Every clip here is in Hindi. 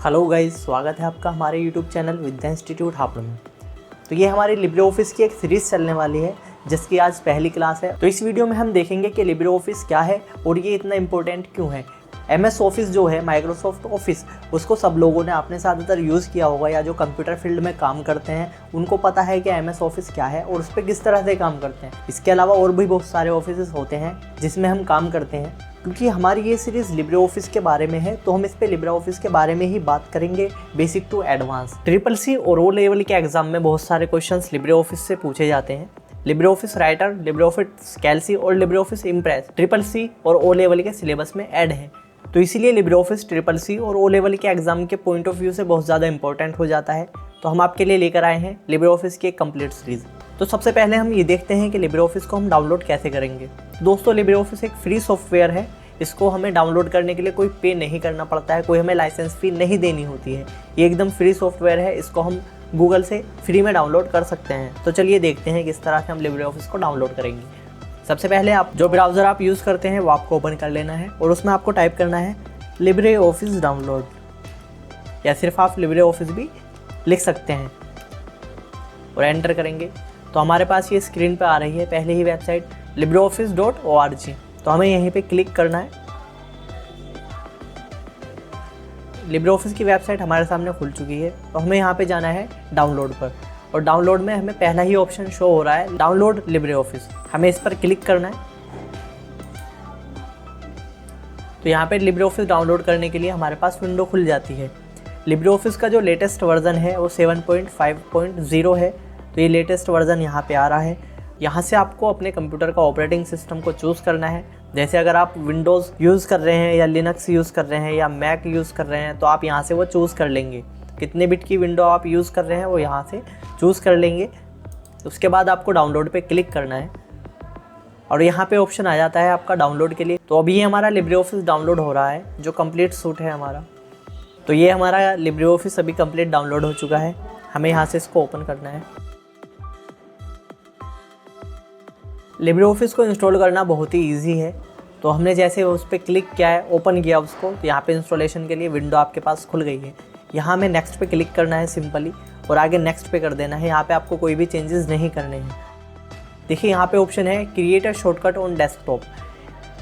हेलो गाइस, स्वागत है आपका हमारे यूट्यूब चैनल विद्या इंस्टीट्यूट हापुड़ में। तो ये हमारी लिब्रे ऑफिस की एक सीरीज़ चलने वाली है जिसकी आज पहली क्लास है। तो इस वीडियो में हम देखेंगे कि लिब्रे ऑफिस क्या है और ये इतना इम्पोर्टेंट क्यों है। MS ऑफिस जो है, माइक्रोसॉफ्ट ऑफिस, उसको सब लोगों ने आपने ज़्यादातर यूज़ किया होगा या जो कंप्यूटर फील्ड में काम करते हैं उनको पता है कि MS ऑफिस क्या है और उस पर किस तरह से काम करते हैं। इसके अलावा और भी बहुत सारे ऑफिस होते हैं जिसमें हम काम करते हैं। क्योंकि हमारी ये सीरीज़ लिब्रे ऑफिस के बारे में है तो हम इस पे लिब्रे ऑफिस के बारे में ही बात करेंगे, बेसिक टू एडवांस। CCC और O लेवल के एग्जाम में बहुत सारे क्वेश्चंस लिब्रे ऑफिस से पूछे जाते हैं। LibreOffice Writer, LibreOffice Calc और लिब्रे ऑफिस इम्प्रेस CCC और O लेवल के सिलेबस में ऐड है। तो इसीलिए लिब्रे ऑफिस CCC और O लेवल के एग्जाम के पॉइंट ऑफ व्यू से बहुत ज़्यादा इंपॉर्टेंट हो जाता है। तो हम आपके लिए लेकर आए हैं लिब्रे ऑफिस की एक कंप्लीट सीरीज़। तो सबसे पहले हम ये देखते हैं कि लिब्रे ऑफिस को हम डाउनलोड कैसे करेंगे। दोस्तों, लिब्रे ऑफिस एक फ्री सॉफ्टवेयर है। इसको हमें डाउनलोड करने के लिए कोई पे नहीं करना पड़ता है, कोई हमें लाइसेंस फ़ी नहीं देनी होती है। ये एकदम फ्री सॉफ्टवेयर है, इसको हम गूगल से फ्री में डाउनलोड कर सकते हैं। तो चलिए देखते हैं किस तरह से हम लिब्रे ऑफिस को डाउनलोड करेंगे। सबसे पहले आप जो ब्राउज़र आप यूज़ करते हैं वो आपको ओपन कर लेना है और उसमें आपको टाइप करना है लिब्रे ऑफिस डाउनलोड, या सिर्फ आप लिब्रे ऑफिस भी लिख सकते हैं और एंटर करेंगे तो हमारे पास ये स्क्रीन पर आ रही है पहले ही वेबसाइट libreoffice.org। तो हमें यहीं पे क्लिक करना है। लिब्रे ऑफिस की वेबसाइट हमारे सामने खुल चुकी है। तो हमें यहाँ पे जाना है डाउनलोड पर, और डाउनलोड में हमें पहला ही ऑप्शन शो हो रहा है डाउनलोड लिब्रे ऑफिस। हमें इस पर क्लिक करना है। तो यहाँ पे लिब्रे ऑफिस डाउनलोड करने के लिए हमारे पास विंडो खुल जाती है। लिब्रे ऑफिस का जो लेटेस्ट वर्जन है वो 7.5.0 है। तो ये लेटेस्ट वर्जन यहाँ पे आ रहा है। यहाँ से आपको अपने कंप्यूटर का ऑपरेटिंग सिस्टम को चूज़ करना है। जैसे अगर आप विंडोज़ यूज़ कर रहे हैं या लिनक्स यूज़ कर रहे हैं या मैक यूज़ कर रहे हैं तो आप यहाँ से वो चूज़ कर लेंगे। कितने बिट की विंडो आप यूज़ कर रहे हैं वो यहाँ से चूज़ कर लेंगे। उसके बाद आपको डाउनलोड पे क्लिक करना है और यहाँ पे ऑप्शन आ जाता है आपका डाउनलोड के लिए। तो अभी ये हमारा लिब्रे ऑफिस डाउनलोड हो रहा है, जो कंप्लीट सूट है हमारा। तो ये हमारा लिब्रे ऑफिस अभी कंप्लीट डाउनलोड हो चुका है। हमें यहाँ से इसको ओपन करना है। लिब्रे ऑफिस को इंस्टॉल करना बहुत ही ईजी है। तो हमने जैसे उस पर क्लिक किया है, ओपन किया उसको, तो यहाँ पे इंस्टॉलेशन के लिए विंडो आपके पास खुल गई है। यहाँ हमें नेक्स्ट पे क्लिक करना है सिंपली, और आगे नेक्स्ट पे कर देना है। यहाँ पे आपको कोई भी चेंजेस नहीं करने हैं। देखिए यहाँ पे ऑप्शन है create a shortcut on desktop.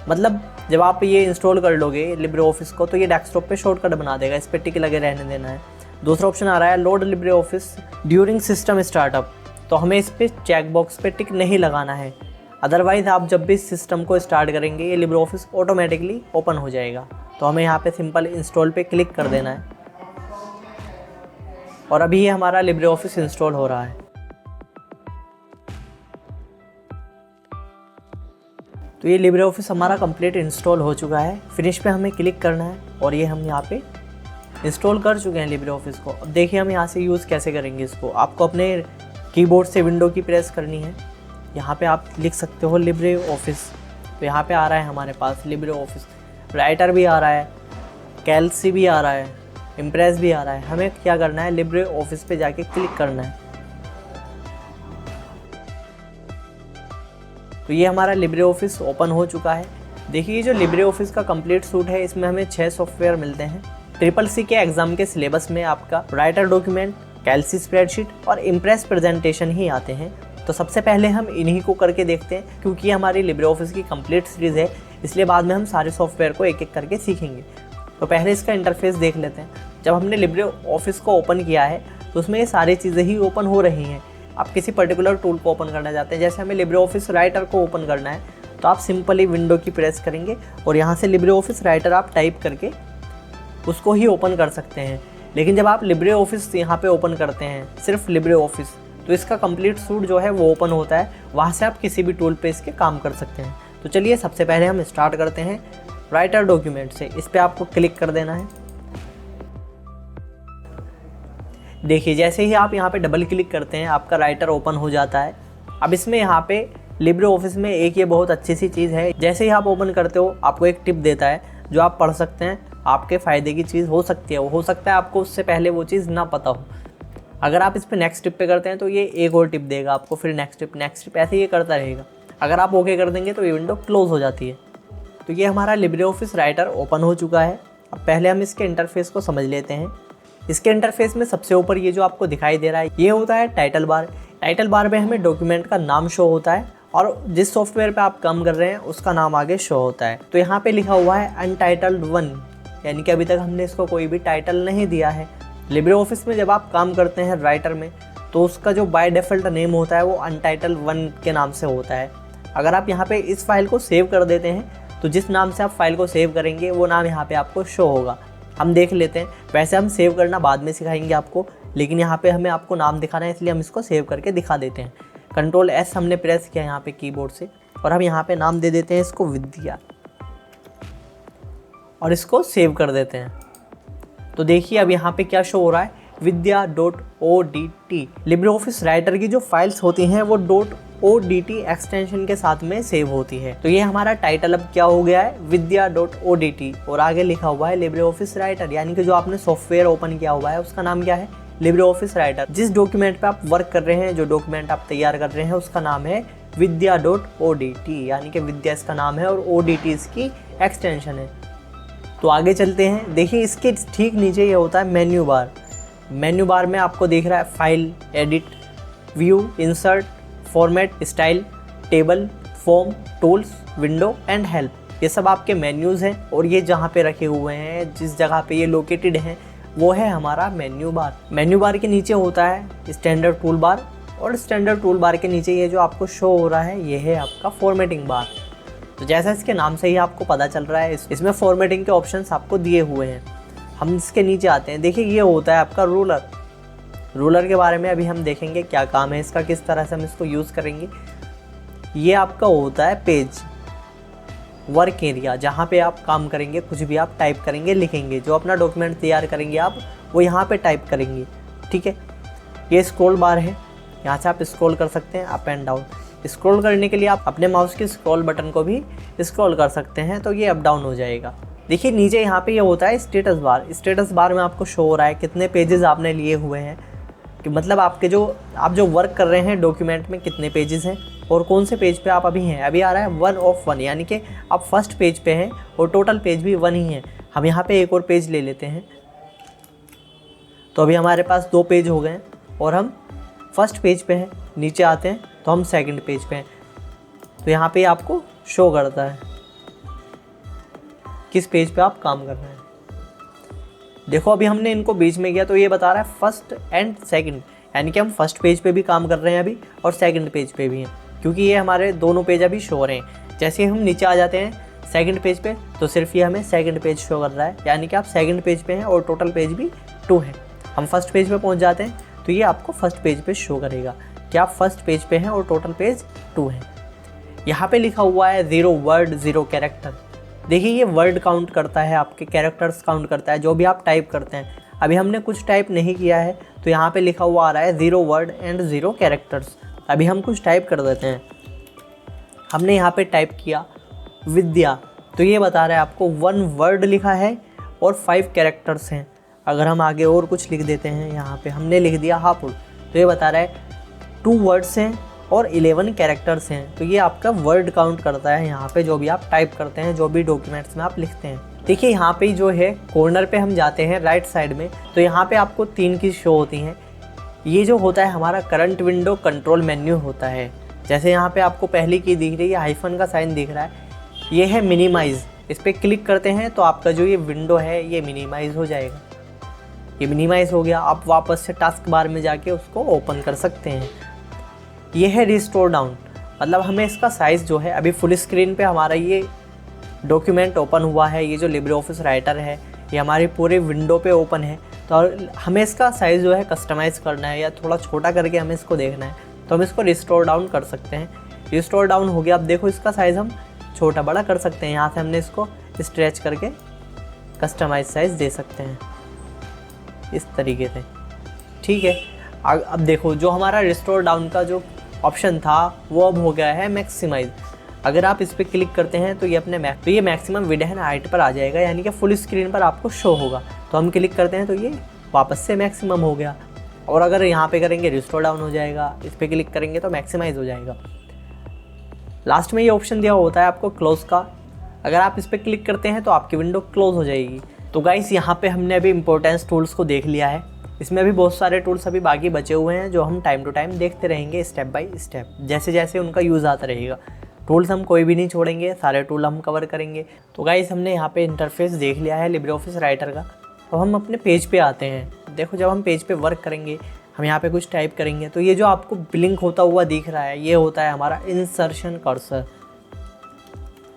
मतलब जब आप ये इंस्टॉल कर लोगे लिब्रे ऑफिस को तो ये डेस्कटॉप पे शॉर्टकट बना देगा, इस पर टिक लगे रहने देना है। दूसरा ऑप्शन आ रहा है load Libre office during system startup. तो हमें इस पर चेक बॉक्स पे टिक नहीं लगाना है, अदरवाइज़ आप जब भी सिस्टम को स्टार्ट करेंगे ये लिब्रे ऑफिस ऑटोमेटिकली ओपन हो जाएगा। तो हमें यहाँ पे सिंपल इंस्टॉल पे क्लिक कर देना है और अभी ये हमारा लिब्रे ऑफिस इंस्टॉल हो रहा है। तो ये लिब्रे ऑफिस हमारा कंप्लीट इंस्टॉल हो चुका है। फिनिश पे हमें क्लिक करना है और ये हम यहाँ पे इंस्टॉल कर चुके हैं लिब्रे ऑफिस को। अब देखिए हम यहाँ से यूज़ कैसे करेंगे इसको। आपको अपने कीबोर्ड से विंडो की प्रेस करनी है। यहाँ पे आप लिख सकते हो लिब्रे ऑफिस। तो यहाँ पे आ रहा है हमारे पास लिब्रे ऑफिस, राइटर भी आ रहा है, कैल्सी भी आ रहा है, इम्प्रेस भी आ रहा है। हमें क्या करना है, लिब्रे ऑफिस पे जाके क्लिक करना है। तो ये हमारा लिब्रे ऑफिस ओपन हो चुका है। देखिए ये जो लिब्रे ऑफिस का कंप्लीट सूट है इसमें हमें 6 सॉफ्टवेयर मिलते हैं। CCC के एग्जाम के सिलेबस में आपका राइटर डॉक्यूमेंट, कैल्सी स्प्रेडशीट और इम्प्रेस प्रेजेंटेशन ही आते हैं। तो सबसे पहले हम इन्हीं को करके देखते हैं, क्योंकि ये हमारी लिब्रे ऑफिस की कंप्लीट सीरीज़ है, इसलिए बाद में हम सारे सॉफ्टवेयर को एक एक करके सीखेंगे। तो पहले इसका इंटरफेस देख लेते हैं। जब हमने लिब्रे ऑफिस को ओपन किया है तो उसमें ये सारी चीज़ें ही ओपन हो रही हैं। आप किसी पर्टिकुलर टूल को ओपन करना चाहते हैं, जैसे हमें लिब्रे ऑफिस राइटर को ओपन करना है तो आप सिंपली विंडो की प्रेस करेंगे और यहाँ से लिब्रे ऑफिस राइटर आप टाइप करके उसको ही ओपन कर सकते हैं। लेकिन जब आप लिब्रे ऑफिस यहाँ पे ओपन करते हैं, सिर्फ लिब्रे ऑफिस, तो इसका कंप्लीट सूट जो है वो ओपन होता है। वहाँ से आप किसी भी टूल पे इसके काम कर सकते हैं। तो चलिए सबसे पहले हम स्टार्ट करते हैं राइटर डॉक्यूमेंट से। इस पर आपको क्लिक कर देना है। देखिए जैसे ही आप यहाँ पे डबल क्लिक करते हैं आपका राइटर ओपन हो जाता है। अब इसमें यहाँ पे लिब्रे ऑफिस में एक ये बहुत अच्छी सी चीज़ है, जैसे ही आप ओपन करते हो आपको एक टिप देता है जो आप पढ़ सकते हैं। आपके फ़ायदे की चीज़ हो सकती है, वो हो सकता है आपको उससे पहले वो चीज़ ना पता हो। अगर आप इस पर नेक्स्ट टिप पे करते हैं तो ये एक और टिप देगा आपको, फिर नेक्स्ट टिप, ऐसे ये करता रहेगा। अगर आप ओके कर देंगे तो ये विंडो क्लोज़ हो जाती है। तो ये हमारा लिब्रे ऑफिस राइटर ओपन हो चुका है। अब पहले हम इसके इंटरफेस को समझ लेते हैं। इसके इंटरफेस में सबसे ऊपर ये जो आपको दिखाई दे रहा है ये होता है टाइटल बार। टाइटल बार में हमें डॉक्यूमेंट का नाम शो होता है और जिस सॉफ्टवेयर पे आप काम कर रहे हैं उसका नाम आगे शो होता है। तो यहाँ पे लिखा हुआ है अनटाइटल्ड 1, यानी कि अभी तक हमने इसको कोई भी टाइटल नहीं दिया है। लिब्रे ऑफिस में जब आप काम करते हैं राइटर में तो उसका जो बाय डिफ़ॉल्ट नेम होता है वो अनटाइटल्ड 1 के नाम से होता है। अगर आप यहाँ पे इस फाइल को सेव कर देते हैं तो जिस नाम से आप फाइल को सेव करेंगे वो नाम यहाँ पे आपको शो होगा। हम देख लेते हैं, वैसे हम सेव करना बाद में सिखाएंगे आपको, लेकिन यहाँ पे हमें आपको नाम दिखाना है इसलिए हम इसको सेव करके दिखा देते हैं। Ctrl+S हमने प्रेस किया यहाँ पे कीबोर्ड से और हम यहाँ पे नाम दे देते हैं इसको विद्या और इसको सेव कर देते हैं। तो देखिए अब यहाँ पे क्या शो हो रहा है, vidya.odt। लिब्रे ऑफिस राइटर की जो फाइल्स होती हैं वो .odt एक्सटेंशन के साथ में सेव होती है। तो ये हमारा टाइटल अब क्या हो गया है, vidya.odt और आगे लिखा हुआ है लिब्रे ऑफिस राइटर, यानी कि जो आपने सॉफ्टवेयर ओपन किया हुआ है उसका नाम क्या है, लिब्रे ऑफिस राइटर। जिस डॉक्यूमेंट पे आप वर्क कर रहे हैं, जो डॉक्यूमेंट आप तैयार कर रहे हैं उसका नाम है vidya.odt, यानी कि विद्या इसका नाम है और odt इसकी एक्सटेंशन है। तो आगे चलते हैं। देखिए इसके ठीक नीचे ये होता है मेन्यू बार। मेन्यू बार में आपको दिख रहा है file, edit, view, insert, format, style, table, form, tools, window and help. ये सब आपके मेन्यूज़ हैं और ये जहाँ पे रखे हुए हैं, जिस जगह पे ये लोकेटेड हैं वो है हमारा मेन्यू बार। मेन्यू बार के नीचे होता है स्टैंडर्ड टूल बार और स्टैंडर्ड टूल बार के नीचे ये जो आपको शो हो रहा है ये है आपका फॉर्मेटिंग बार। तो जैसा इसके नाम से ही आपको पता चल रहा है इसमें फॉर्मेटिंग के ऑप्शंस आपको दिए हुए हैं। हम इसके नीचे आते हैं। देखिए ये होता है आपका रूलर। रूलर के बारे में अभी हम देखेंगे क्या काम है इसका, किस तरह से हम इसको यूज़ करेंगे। ये आपका होता है पेज, वर्क एरिया, जहाँ पे आप काम करेंगे, कुछ भी आप टाइप करेंगे, लिखेंगे, जो अपना डॉक्यूमेंट तैयार करेंगे आप वो यहाँ पे टाइप करेंगे। ठीक है, ये स्क्रॉल बार है, यहाँ से आप स्क्रॉल कर सकते हैं अप एंड डाउन। स्क्रॉल करने के लिए आप अपने माउस के स्क्रॉल बटन को भी स्क्रॉल कर सकते हैं तो ये अप डाउन हो जाएगा। देखिए नीचे यहाँ पे ये होता है स्टेटस बार। स्टेटस बार में आपको शो हो रहा है कितने पेजेस आपने लिए हुए हैं, कि मतलब आपके आप जो वर्क कर रहे हैं डॉक्यूमेंट में कितने पेजेस हैं और कौन से पेज पे आप अभी हैं। अभी आ रहा है 1 of 1, यानी कि आप फर्स्ट पेज पे हैं और टोटल पेज भी 1 ही है। हम यहाँ पे एक और पेज ले लेते हैं, तो अभी हमारे पास 2 पेज हो गए हैं और हम फर्स्ट पेज पे हैं। नीचे आते हैं तो हम सेकंड पेज पे हैं, तो यहाँ पे आपको शो करता है किस पेज पे आप काम कर रहे हैं। देखो अभी हमने इनको बीच में किया तो ये बता रहा है फर्स्ट एंड सेकंड, यानी कि हम फर्स्ट पेज पे भी काम कर रहे हैं अभी और सेकंड पेज पे भी हैं, क्योंकि ये हमारे दोनों पेज अभी शो हो रहे हैं। जैसे हम नीचे आ जाते हैं सेकंड पेज पे तो सिर्फ ये हमें सेकंड पेज शो कर रहा है, यानी कि आप सेकंड पेज पे हैं और टोटल पेज भी 2 है। हम फर्स्ट पेज पे पहुंच जाते हैं तो ये आपको फर्स्ट पेज पे शो करेगा कि आप फर्स्ट पेज पे हैं और टोटल पेज 2 है। यहाँ पे लिखा हुआ है 0 वर्ड 0 कैरेक्टर। देखिए ये वर्ड काउंट करता है, आपके कैरेक्टर्स काउंट करता है, जो भी आप टाइप करते हैं। अभी हमने कुछ टाइप नहीं किया है तो यहाँ पे लिखा हुआ आ रहा है 0 वर्ड एंड 0 कैरेक्टर्स। अभी हम कुछ टाइप कर देते हैं। हमने यहाँ पे टाइप किया विद्या, तो ये बता रहा है आपको 1 वर्ड लिखा है और 5 कैरेक्टर्स हैं। अगर हम आगे और कुछ लिख देते हैं, यहाँ पे हमने लिख दिया हापुड़, तो ये बता रहा है 2 वर्ड्स हैं और 11 कैरेक्टर्स हैं। तो ये आपका वर्ड काउंट करता है यहाँ पे, जो भी आप टाइप करते हैं, जो भी डॉक्यूमेंट्स में आप लिखते हैं। देखिए यहाँ पे जो है कॉर्नर पे हम जाते हैं राइट साइड में, तो यहाँ पे आपको 3 की शो होती हैं। ये जो होता है हमारा करंट विंडो कंट्रोल मेन्यू होता है। जैसे यहाँ पे आपको पहली की दिख रही है, हाइफन का साइन दिख रहा है, ये है मिनिमाइज़। इस पर क्लिक करते हैं तो आपका जो ये विंडो है ये मिनिमाइज़ हो जाएगा। ये मिनिमाइज़ हो गया, आप वापस से टास्क बार में जाके उसको ओपन कर सकते हैं। ये है रिस्टोर डाउन, मतलब हमें इसका साइज़ जो है, अभी फुल स्क्रीन पे हमारा ये डॉक्यूमेंट ओपन हुआ है, ये जो लिब्रे ऑफिस राइटर है ये हमारे पूरे विंडो पे ओपन है। तो हमें इसका साइज़ जो है कस्टमाइज़ करना है या थोड़ा छोटा करके हमें इसको देखना है, तो हम इसको रिस्टोर डाउन कर सकते हैं। रिस्टोर डाउन हो गया। अब देखो इसका साइज़ हम छोटा बड़ा कर सकते हैं। यहाँ से हमने इसको स्ट्रेच करके कस्टमाइज साइज़ दे सकते हैं इस तरीके से। ठीक है, अब देखो जो हमारा रिस्टोर डाउन का जो ऑप्शन था वो अब हो गया है मैक्सिमाइज़। अगर आप इस पर क्लिक करते हैं तो ये तो ये मैक्सिमम विड्थ एंड हाइट पर आ जाएगा, यानी कि फुल स्क्रीन पर आपको शो होगा। तो हम क्लिक करते हैं तो ये वापस से मैक्सिमम हो गया, और अगर यहाँ पे करेंगे रिस्टोर डाउन हो जाएगा, इस पर क्लिक करेंगे तो मैक्सिमाइज हो जाएगा। लास्ट में ये ऑप्शन दिया होता है आपको क्लोज का। अगर आप इस पर क्लिक करते हैं तो आपकी विंडो क्लोज हो जाएगी। तो गाइस यहाँ पे हमने अभी इम्पोर्टेंस टूल्स को देख लिया है। इसमें भी बहुत सारे टूल्स अभी बाकी बचे हुए हैं जो हम टाइम टू टाइम देखते रहेंगे, स्टेप बाय स्टेप, जैसे जैसे उनका यूज़ आता रहेगा। टूल्स हम कोई भी नहीं छोड़ेंगे, सारे टूल हम कवर करेंगे। तो गाइस हमने यहाँ पे इंटरफेस देख लिया है लिब्रे ऑफिस राइटर का। अब हम अपने पेज पे आते हैं। देखो जब हम पेज पे वर्क करेंगे, हम यहाँ पे कुछ टाइप करेंगे तो ये जो आपको ब्लिंक होता हुआ दिख रहा है, ये होता है हमारा इंसर्शन कर्सर।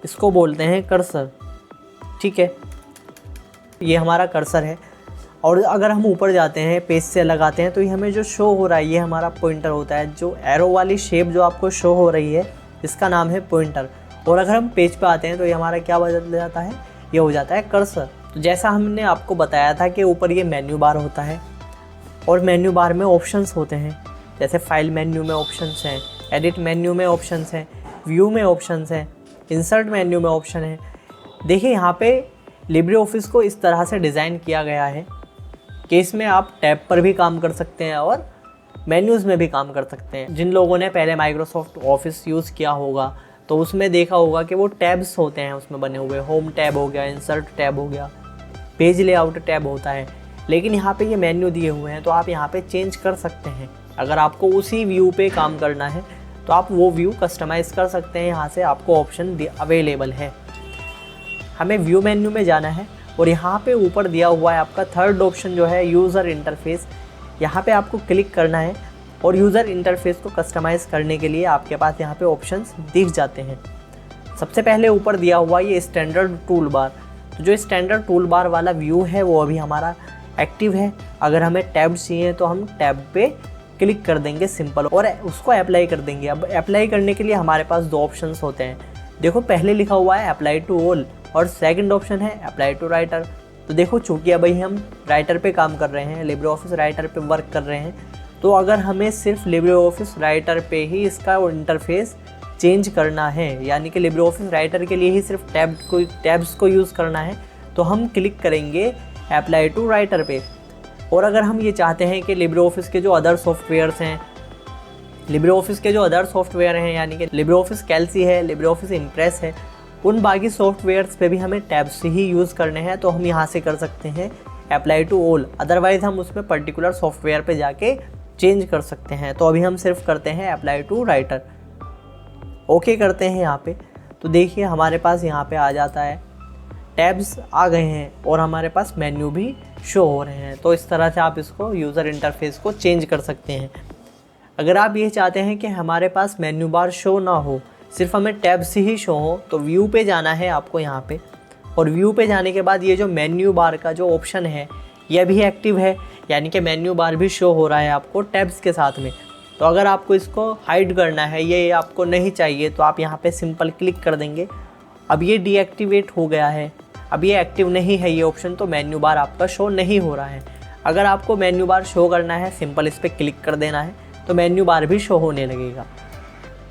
इसको बोलते हैं कर्सर, ठीक है, ये हमारा कर्सर है। और अगर हम ऊपर जाते हैं, पेज से लगाते हैं, तो ये हमें जो शो हो रहा है ये हमारा पॉइंटर होता है। जो एरो वाली शेप जो आपको शो हो रही है इसका नाम है पॉइंटर। और अगर हम पेज पे आते हैं तो ये हमारा क्या बदल जाता है, ये हो जाता है कर्सर। तो जैसा हमने आपको बताया था कि ऊपर ये मेन्यू बार होता है और मेन्यू बार में ऑप्शंस होते हैं, जैसे फाइल मेन्यू में ऑप्शंस हैं, एडिट मेन्यू में ऑप्शंस हैं, व्यू में ऑप्शंस हैं, इंसर्ट मेन्यू में ऑप्शन है। देखिए यहाँ पे लिब्रे ऑफिस को इस तरह से डिज़ाइन किया गया है कि इसमें आप टैब पर भी काम कर सकते हैं और मेन्यूज़ में भी काम कर सकते हैं। जिन लोगों ने पहले माइक्रोसॉफ्ट ऑफिस यूज़ किया होगा तो उसमें देखा होगा कि वो टैब्स होते हैं उसमें बने हुए, होम टैब हो गया, इंसर्ट टैब हो गया, पेज लेआउट टैब होता है। लेकिन यहाँ पे ये मेन्यू दिए हुए हैं तो आप यहाँ पे चेंज कर सकते हैं। अगर आपको उसी व्यू पे काम करना है तो आप वो व्यू कस्टमाइज़ कर सकते हैं। यहाँ से आपको ऑप्शन अवेलेबल है। हमें व्यू मेन्यू में जाना है और यहाँ पे ऊपर दिया हुआ है आपका थर्ड ऑप्शन जो है यूज़र इंटरफेस। यहाँ पे आपको क्लिक करना है और यूज़र इंटरफेस को कस्टमाइज़ करने के लिए आपके पास यहाँ पे ऑप्शंस दिख जाते हैं। सबसे पहले ऊपर दिया हुआ ये स्टैंडर्ड टूल बार। तो जो स्टैंडर्ड टूल बार वाला व्यू है वो अभी हमारा एक्टिव है। अगर हमें टैब चाहिए तो हम टैब पे क्लिक कर देंगे सिंपल और उसको अप्लाई कर देंगे। अब अप्लाई करने के लिए हमारे पास दो ऑप्शंस होते हैं। देखो पहले लिखा हुआ है अप्लाई टू ऑल और सेकंड ऑप्शन है अप्लाई टू राइटर। तो देखो चूँकि अभी हम राइटर पे काम कर रहे हैं, लिब्रे ऑफिस राइटर पे वर्क कर रहे हैं, तो अगर हमें सिर्फ लिब्रे ऑफिस राइटर पे ही इसका इंटरफेस चेंज करना है, यानी कि लिब्रे ऑफिस राइटर के लिए ही सिर्फ टैब्स को यूज़ करना है, तो हम क्लिक करेंगे अप्लाई टू राइटर पे। और अगर हम ये चाहते हैं कि लिब्रे ऑफिस के जो अदर सॉफ्टवेयर्स हैं, यानी कि लिब्रे ऑफिस कैल्सी है, लिब्रे ऑफिस इम्प्रेस है, उन बाकी सॉफ्टवेयर्स पे भी हमें टैब्स ही यूज़ करने हैं, तो हम यहाँ से कर सकते हैं अप्लाई टू ऑल। अदरवाइज़ हम उसमें पर्टिकुलर सॉफ्टवेयर पे जाके चेंज कर सकते हैं। तो अभी हम सिर्फ करते हैं अप्लाई टू राइटर, ओके करते हैं यहाँ पे। तो देखिए हमारे पास यहाँ पे आ जाता है, टैब्स आ गए हैं और हमारे पास मेन्यू भी शो हो रहे हैं। तो इस तरह से आप इसको यूज़र इंटरफेस को चेंज कर सकते हैं। अगर आप ये चाहते हैं कि हमारे पास मेन्यू बार शो ना हो, सिर्फ हमें टैब्स ही शो हो, तो व्यू पे जाना है आपको यहाँ पे। और व्यू पे जाने के बाद ये जो मेन्यू बार का जो ऑप्शन है ये भी एक्टिव है, यानी कि मेन्यू बार भी शो हो रहा है आपको टैब्स के साथ में। तो अगर आपको इसको हाइड करना है, ये आपको नहीं चाहिए, तो आप यहाँ पे सिंपल क्लिक कर देंगे। अब ये डीएक्टिवेट हो गया है, अब ये एक्टिव नहीं है ये ऑप्शन, तो मेन्यू बार आपका शो नहीं हो रहा है। अगर आपको मेन्यू बार शो करना है, सिंपल इस पर क्लिक कर देना है, तो मेन्यू बार भी शो होने लगेगा।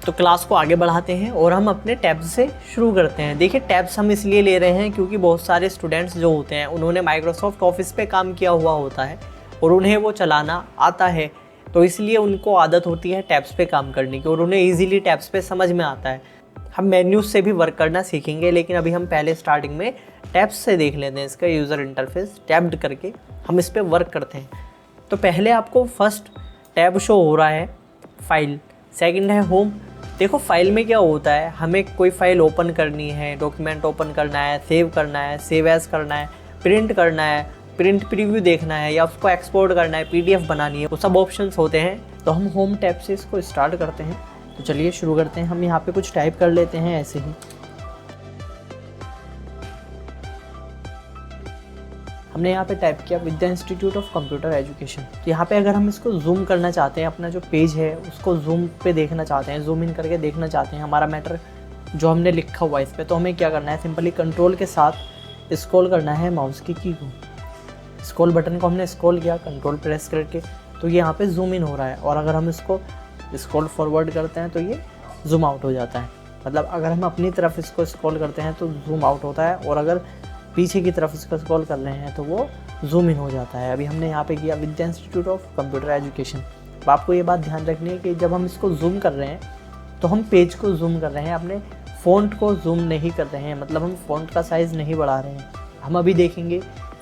तो क्लास को आगे बढ़ाते हैं और हम अपने टैब्स से शुरू करते हैं। देखिए टैब्स हम इसलिए ले रहे हैं क्योंकि बहुत सारे स्टूडेंट्स जो होते हैं उन्होंने माइक्रोसॉफ्ट ऑफिस पे काम किया हुआ होता है और उन्हें वो चलाना आता है, तो इसलिए उनको आदत होती है टैब्स पे काम करने की और उन्हें ईजिली टैब्स पे समझ में आता है। हम मेन्यूज से भी वर्क करना सीखेंगे, लेकिन अभी हम पहले स्टार्टिंग में टैब्स से देख लेते हैं। इसका यूज़र इंटरफेस टैब्ड करके हम इस पर वर्क करते हैं। तो पहले आपको फर्स्ट टैब शो हो रहा है फाइल, सेकंड है होम। देखो फाइल में क्या होता है, हमें कोई फाइल ओपन करनी है, डॉक्यूमेंट ओपन करना है, सेव करना है, सेव एज करना है, प्रिंट करना है, प्रिंट प्रीव्यू देखना है, या उसको एक्सपोर्ट करना है, पीडीएफ बनानी है, वो सब ऑप्शंस होते हैं। तो हम होम टैब से इसको स्टार्ट करते हैं। तो चलिए शुरू करते हैं। हम यहाँ पे कुछ टाइप कर लेते हैं ऐसे ही। हमने यहाँ पे टाइप किया विद्या इंस्टीट्यूट ऑफ कंप्यूटर एजुकेशन। तो यहाँ पे अगर हम इसको जूम करना चाहते हैं, अपना जो पेज है उसको जूम पे देखना चाहते हैं, जूम इन करके देखना चाहते हैं हमारा मैटर जो हमने लिखा हुआ है इस पर, तो हमें क्या करना है, सिंपली कंट्रोल के साथ स्क्रॉल करना है माउस की को। स्क्रॉल बटन को हमने स्क्रॉल किया कंट्रोल प्रेस करके, तो ये यहाँ पे जूम इन हो रहा है। और अगर हम इसको स्क्रॉल फॉरवर्ड करते हैं तो ये जूम आउट हो जाता है। मतलब अगर हम अपनी तरफ इसको स्क्रॉल करते हैं तो जूम आउट होता है, और अगर पीछे की तरफ इसको स्क्रॉल कर रहे हैं तो वो जूम इन हो जाता है। अभी हमने यहाँ पे किया विद्या इंस्टीट्यूट ऑफ कंप्यूटर एजुकेशन। तो आपको ये बात ध्यान रखनी है कि जब हम इसको जूम कर रहे हैं तो हम पेज को जूम कर रहे हैं, अपने फ़ॉन्ट को जूम नहीं कर रहे हैं। मतलब हम फ़ॉन्ट का साइज़ नहीं बढ़ा रहे हैं। हम अभी देखेंगे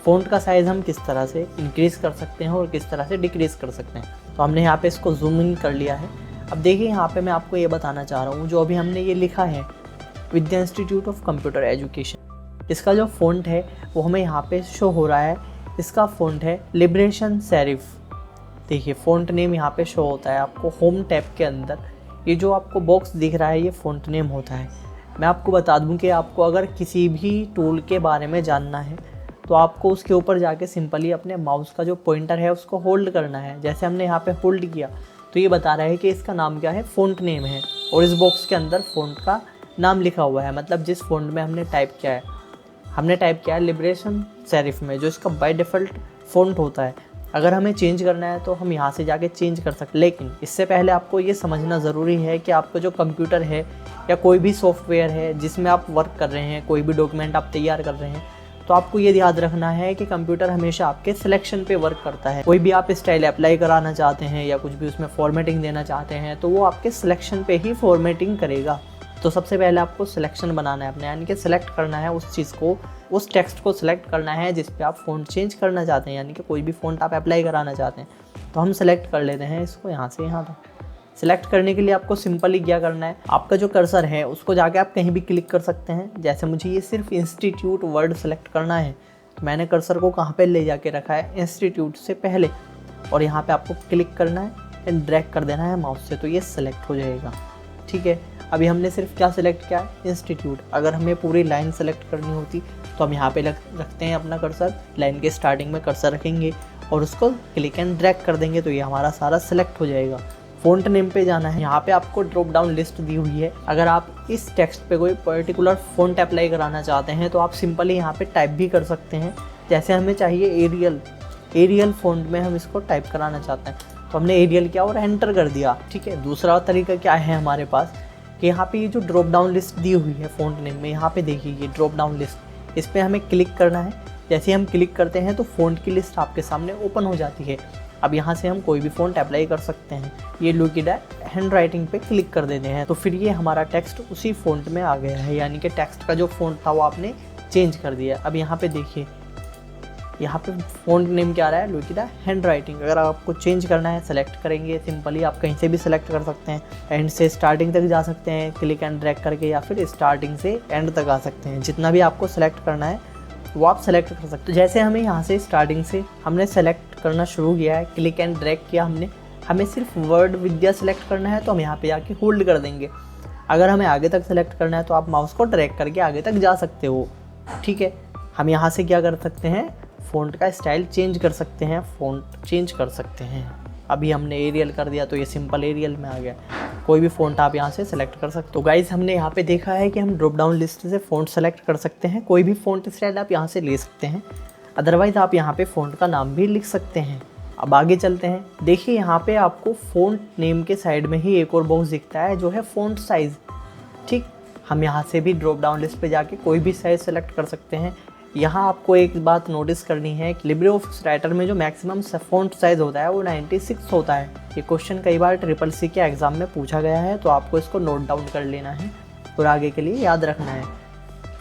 फ़ॉन्ट का साइज़ हम किस तरह से इंक्रीज़ कर सकते हैं और किस तरह से डिक्रीज़ कर सकते हैं। तो हमने यहाँ पे इसको जूम इन कर लिया है। अब देखिए यहाँ पे मैं आपको ये बताना चाह रहा हूँ, जो अभी हमने ये लिखा है विद्या इंस्टीट्यूट ऑफ कंप्यूटर एजुकेशन, इसका जो फ़ॉन्ट है वो हमें यहाँ पे शो हो रहा है। इसका फ़ॉन्ट है लिबरेशन सेरिफ। देखिए फ़ॉन्ट नेम यहाँ पे शो होता है आपको होम टैब के अंदर। ये जो आपको बॉक्स दिख रहा है ये फ़ॉन्ट नेम होता है। मैं आपको बता दूं कि आपको अगर किसी भी टूल के बारे में जानना है तो आपको उसके ऊपर जाके सिंपली अपने माउस का जो पॉइंटर है उसको होल्ड करना है। जैसे हमने यहाँ पे होल्ड किया तो ये बता रहा है कि इसका नाम क्या है, फ़ॉन्ट नेम है, और इस बॉक्स के अंदर फ़ॉन्ट का नाम लिखा हुआ है, मतलब जिस फ़ॉन्ट में हमने टाइप किया है। हमने टाइप किया है लिबरेशन सेरिफ में, जो इसका बाय डिफ़ॉल्ट फ़ॉन्ट होता है। अगर हमें चेंज करना है तो हम यहाँ से जाके चेंज कर सकते हैं, लेकिन इससे पहले आपको ये समझना ज़रूरी है कि आपका जो कंप्यूटर है या कोई भी सॉफ्टवेयर है जिसमें आप वर्क कर रहे हैं, कोई भी डॉक्यूमेंट आप तैयार कर रहे हैं, तो आपको ये याद रखना है कि कंप्यूटर हमेशा आपके सिलेक्शन पे वर्क करता है। कोई भी आप स्टाइल अप्लाई कराना चाहते हैं या कुछ भी उसमें फॉर्मेटिंग देना चाहते हैं तो वो आपके सिलेक्शन पे ही फॉर्मेटिंग करेगा। तो सबसे पहले आपको सिलेक्शन बनाना है अपने, यानी कि सिलेक्ट करना है उस चीज़ को, उस टेक्स्ट को सिलेक्ट करना है जिस पे आप फ़ॉन्ट चेंज करना चाहते हैं, यानी कि कोई भी फ़ॉन्ट आप अप्लाई कराना चाहते हैं। तो हम सेलेक्ट कर लेते हैं इसको यहाँ से यहाँ तक। सिलेक्ट करने के लिए आपको सिंपली क्या करना है, आपका जो कर्सर है उसको जाके आप कहीं भी क्लिक कर सकते हैं। जैसे मुझे ये सिर्फ इंस्टीट्यूट वर्ड सेलेक्ट करना है तो मैंने कर्सर को कहाँ पे ले जाके रखा है, इंस्टीट्यूट से पहले, और यहाँ पे आपको क्लिक करना है एंड ड्रैग कर देना है माउस से, तो ये सिलेक्ट हो जाएगा। ठीक है, अभी हमने सिर्फ क्या सिलेक्ट किया है, इंस्टीट्यूट। अगर हमें पूरी लाइन सेलेक्ट करनी होती तो हम यहाँ पे रखते हैं अपना कर्सर, लाइन के स्टार्टिंग में कर्सर रखेंगे और उसको क्लिक एंड ड्रैग कर देंगे तो ये हमारा सारा सिलेक्ट हो जाएगा। फ़ॉन्ट नेम पे जाना है, यहाँ पे आपको ड्रॉप डाउन लिस्ट दी हुई है। अगर आप इस टेक्स्ट पे कोई पर्टिकुलर फ़ॉन्ट अप्लाई कराना चाहते हैं तो आप सिंपली यहाँ पे टाइप भी कर सकते हैं। जैसे हमें चाहिए एरियल फ़ॉन्ट में हम इसको टाइप कराना चाहते हैं तो हमने एरियल किया और एंटर कर दिया। ठीक है, दूसरा तरीका क्या है हमारे पास कि यहाँ पे ये जो ड्रॉप डाउन लिस्ट दी हुई है फ़ॉन्ट नेम में, यहाँ पे देखिए ये ड्रॉप डाउन लिस्ट, इस पर हमें क्लिक करना है। जैसे हम क्लिक करते हैं तो फ़ॉन्ट की लिस्ट आपके सामने ओपन हो जाती है। अब यहाँ से हम कोई भी फ़ॉन्ट अप्लाई कर सकते हैं। ये लुकिडा हैंड राइटिंग पे क्लिक कर देते हैं तो फिर ये हमारा टेक्स्ट उसी फ़ॉन्ट में आ गया है, यानी कि टेक्स्ट का जो फ़ॉन्ट था वो आपने चेंज कर दिया। अब यहाँ पे देखिए, यहाँ पे फ़ॉन्ट नेम क्या आ रहा है, लुकिडा हैंड राइटिंग। अगर आपको चेंज करना है सेलेक्ट करेंगे, सिंपली आप कहीं से भी सिलेक्ट कर सकते हैं, एंड से स्टार्टिंग तक जा सकते हैं क्लिक एंड ड्रैग करके, या फिर स्टार्टिंग से एंड तक आ सकते हैं। जितना भी आपको सेलेक्ट करना है वो आप सेलेक्ट कर सकते हैं। जैसे हमें यहाँ से स्टार्टिंग से हमने सेलेक्ट करना शुरू किया है, क्लिक एंड ड्रैग किया हमने, हमें सिर्फ वर्ड विद्या सेलेक्ट करना है तो हम यहाँ पे जाके होल्ड कर देंगे। अगर हमें आगे तक सेलेक्ट करना है तो आप माउस को ड्रैग करके आगे तक जा सकते हो। ठीक है, हम यहाँ से क्या कर सकते हैं, फ़ॉन्ट का स्टाइल चेंज कर सकते हैं, फ़ॉन्ट चेंज कर सकते हैं। अभी हमने एरियल कर दिया तो ये सिंपल एरियल में आ गया। कोई भी फ़ॉन्ट आप यहाँ से सेलेक्ट कर सकते हो। तो गाइज़ हमने यहाँ पे देखा है कि हम ड्रॉप डाउन लिस्ट से फ़ॉन्ट सेलेक्ट कर सकते हैं, कोई भी फ़ॉन्ट स्टाइल आप यहाँ से ले सकते हैं। अदरवाइज़ आप यहाँ पे फ़ॉन्ट का नाम भी लिख सकते हैं। अब आगे चलते हैं। देखिए यहाँ पे आपको फ़ॉन्ट नेम के साइड में ही एक और बॉक्स दिखता है जो है फ़ॉन्ट साइज़। ठीक, हम यहाँ से भी ड्रॉप डाउन लिस्ट पे जाके कोई भी साइज़ सेलेक्ट कर सकते हैं। यहाँ आपको एक बात नोटिस करनी है कि लिब्रे ऑफिस राइटर में जो मैक्सिमम फ़ॉन्ट साइज़ होता है वो 96 होता है। ये क्वेश्चन कई बार CCC के एग्ज़ाम में पूछा गया है, तो आपको इसको नोट डाउन कर लेना है और आगे के लिए याद रखना है।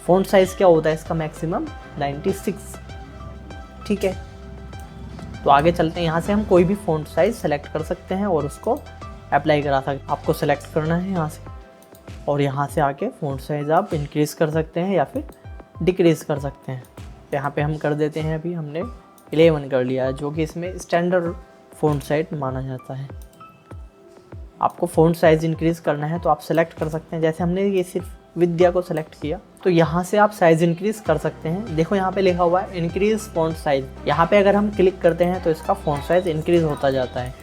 फ़ॉन्ट साइज़ क्या होता है इसका, मैक्सिमम 96। ठीक है, तो आगे चलते हैं। यहाँ से हम कोई भी फ़ॉन्ट साइज़ सेलेक्ट कर सकते हैं और उसको अप्लाई करा सकते हैं। आपको सेलेक्ट करना है यहाँ से, और यहाँ से आके फ़ॉन्ट साइज़ आप इंक्रीज़ कर सकते हैं या फिर डिक्रीज़ कर सकते हैं। यहाँ पे हम कर देते हैं, अभी हमने 11 कर लिया है, जो कि इसमें स्टैंडर्ड फ़ॉन्ट साइज माना जाता है। आपको फ़ॉन्ट साइज़ इंक्रीज़ करना है तो आप सेलेक्ट कर सकते हैं। जैसे हमने ये सिर्फ विद्या को सेलेक्ट किया तो यहाँ से आप साइज़ इंक्रीज़ कर सकते हैं। देखो यहाँ पे लिखा हुआ है इंक्रीज़ फ़ॉन्ट साइज़। यहाँ पे अगर हम क्लिक करते हैं तो इसका फ़ॉन्ट साइज़ इंक्रीज़ होता जाता है।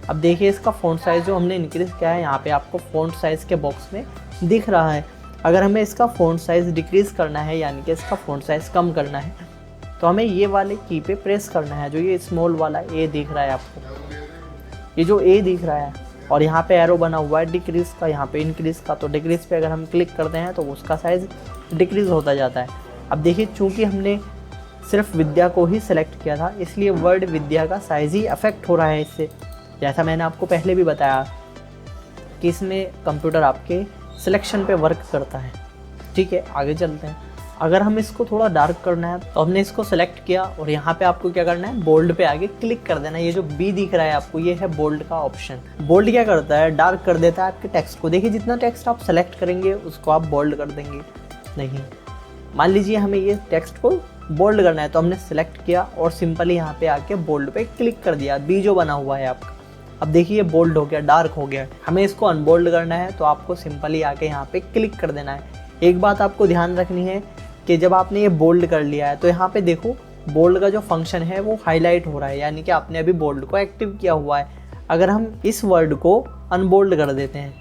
अब देखिए इसका फ़ॉन्ट साइज़ जो हमने इंक्रीज़ किया है, यहाँ पे आपको फ़ॉन्ट साइज़ के बॉक्स में दिख रहा है। अगर हमें इसका फ़ॉन्ट साइज़ डिक्रीज़ करना है, यानी कि इसका फ़ॉन्ट साइज़ कम करना है, तो हमें ये वाले की पे प्रेस करना है। जो ये स्मॉल वाला ए दिख रहा है आपको, ये जो ए दिख रहा है, और यहाँ पे एरो बना हुआ है डिक्रीज़ का, यहाँ पे इंक्रीज़ का। तो डिक्रीज़ पे अगर हम क्लिक करते हैं तो उसका साइज़ डिक्रीज़ होता जाता है। अब देखिए चूँकि हमने सिर्फ विद्या को ही सेलेक्ट किया था, इसलिए वर्ड विद्या का साइज़ ही अफेक्ट हो रहा है इससे। जैसा मैंने आपको पहले भी बताया कि इसमें कंप्यूटर आपके सिलेक्शन पे वर्क करता है। ठीक है, आगे चलते हैं। अगर हम इसको थोड़ा डार्क करना है तो हमने इसको सेलेक्ट किया और यहाँ पे आपको क्या करना है, बोल्ड पे आगे क्लिक कर देना। ये जो बी दिख रहा है आपको, ये है बोल्ड का ऑप्शन। बोल्ड क्या करता है, डार्क कर देता है आपके टेक्स्ट को। देखिए जितना टेक्स्ट आप सेलेक्ट करेंगे उसको आप बोल्ड कर देंगे। नहीं, मान लीजिए हमें ये टेक्स्ट को बोल्ड करना है तो हमने सेलेक्ट किया और सिंपली यहाँ पे आके बोल्ड पे क्लिक कर दिया। बी जो बना हुआ है आपका, अब देखिए बोल्ड हो गया, डार्क हो गया। हमें इसको अनबोल्ड करना है तो आपको सिंपली आके यहाँ पे क्लिक कर देना है। एक बात आपको ध्यान रखनी है कि जब आपने ये बोल्ड कर लिया है तो यहाँ पे देखो बोल्ड का जो फंक्शन है वो हाईलाइट हो रहा है, यानी कि आपने अभी बोल्ड को एक्टिव किया हुआ है। अगर हम इस वर्ड को अनबोल्ड कर देते हैं,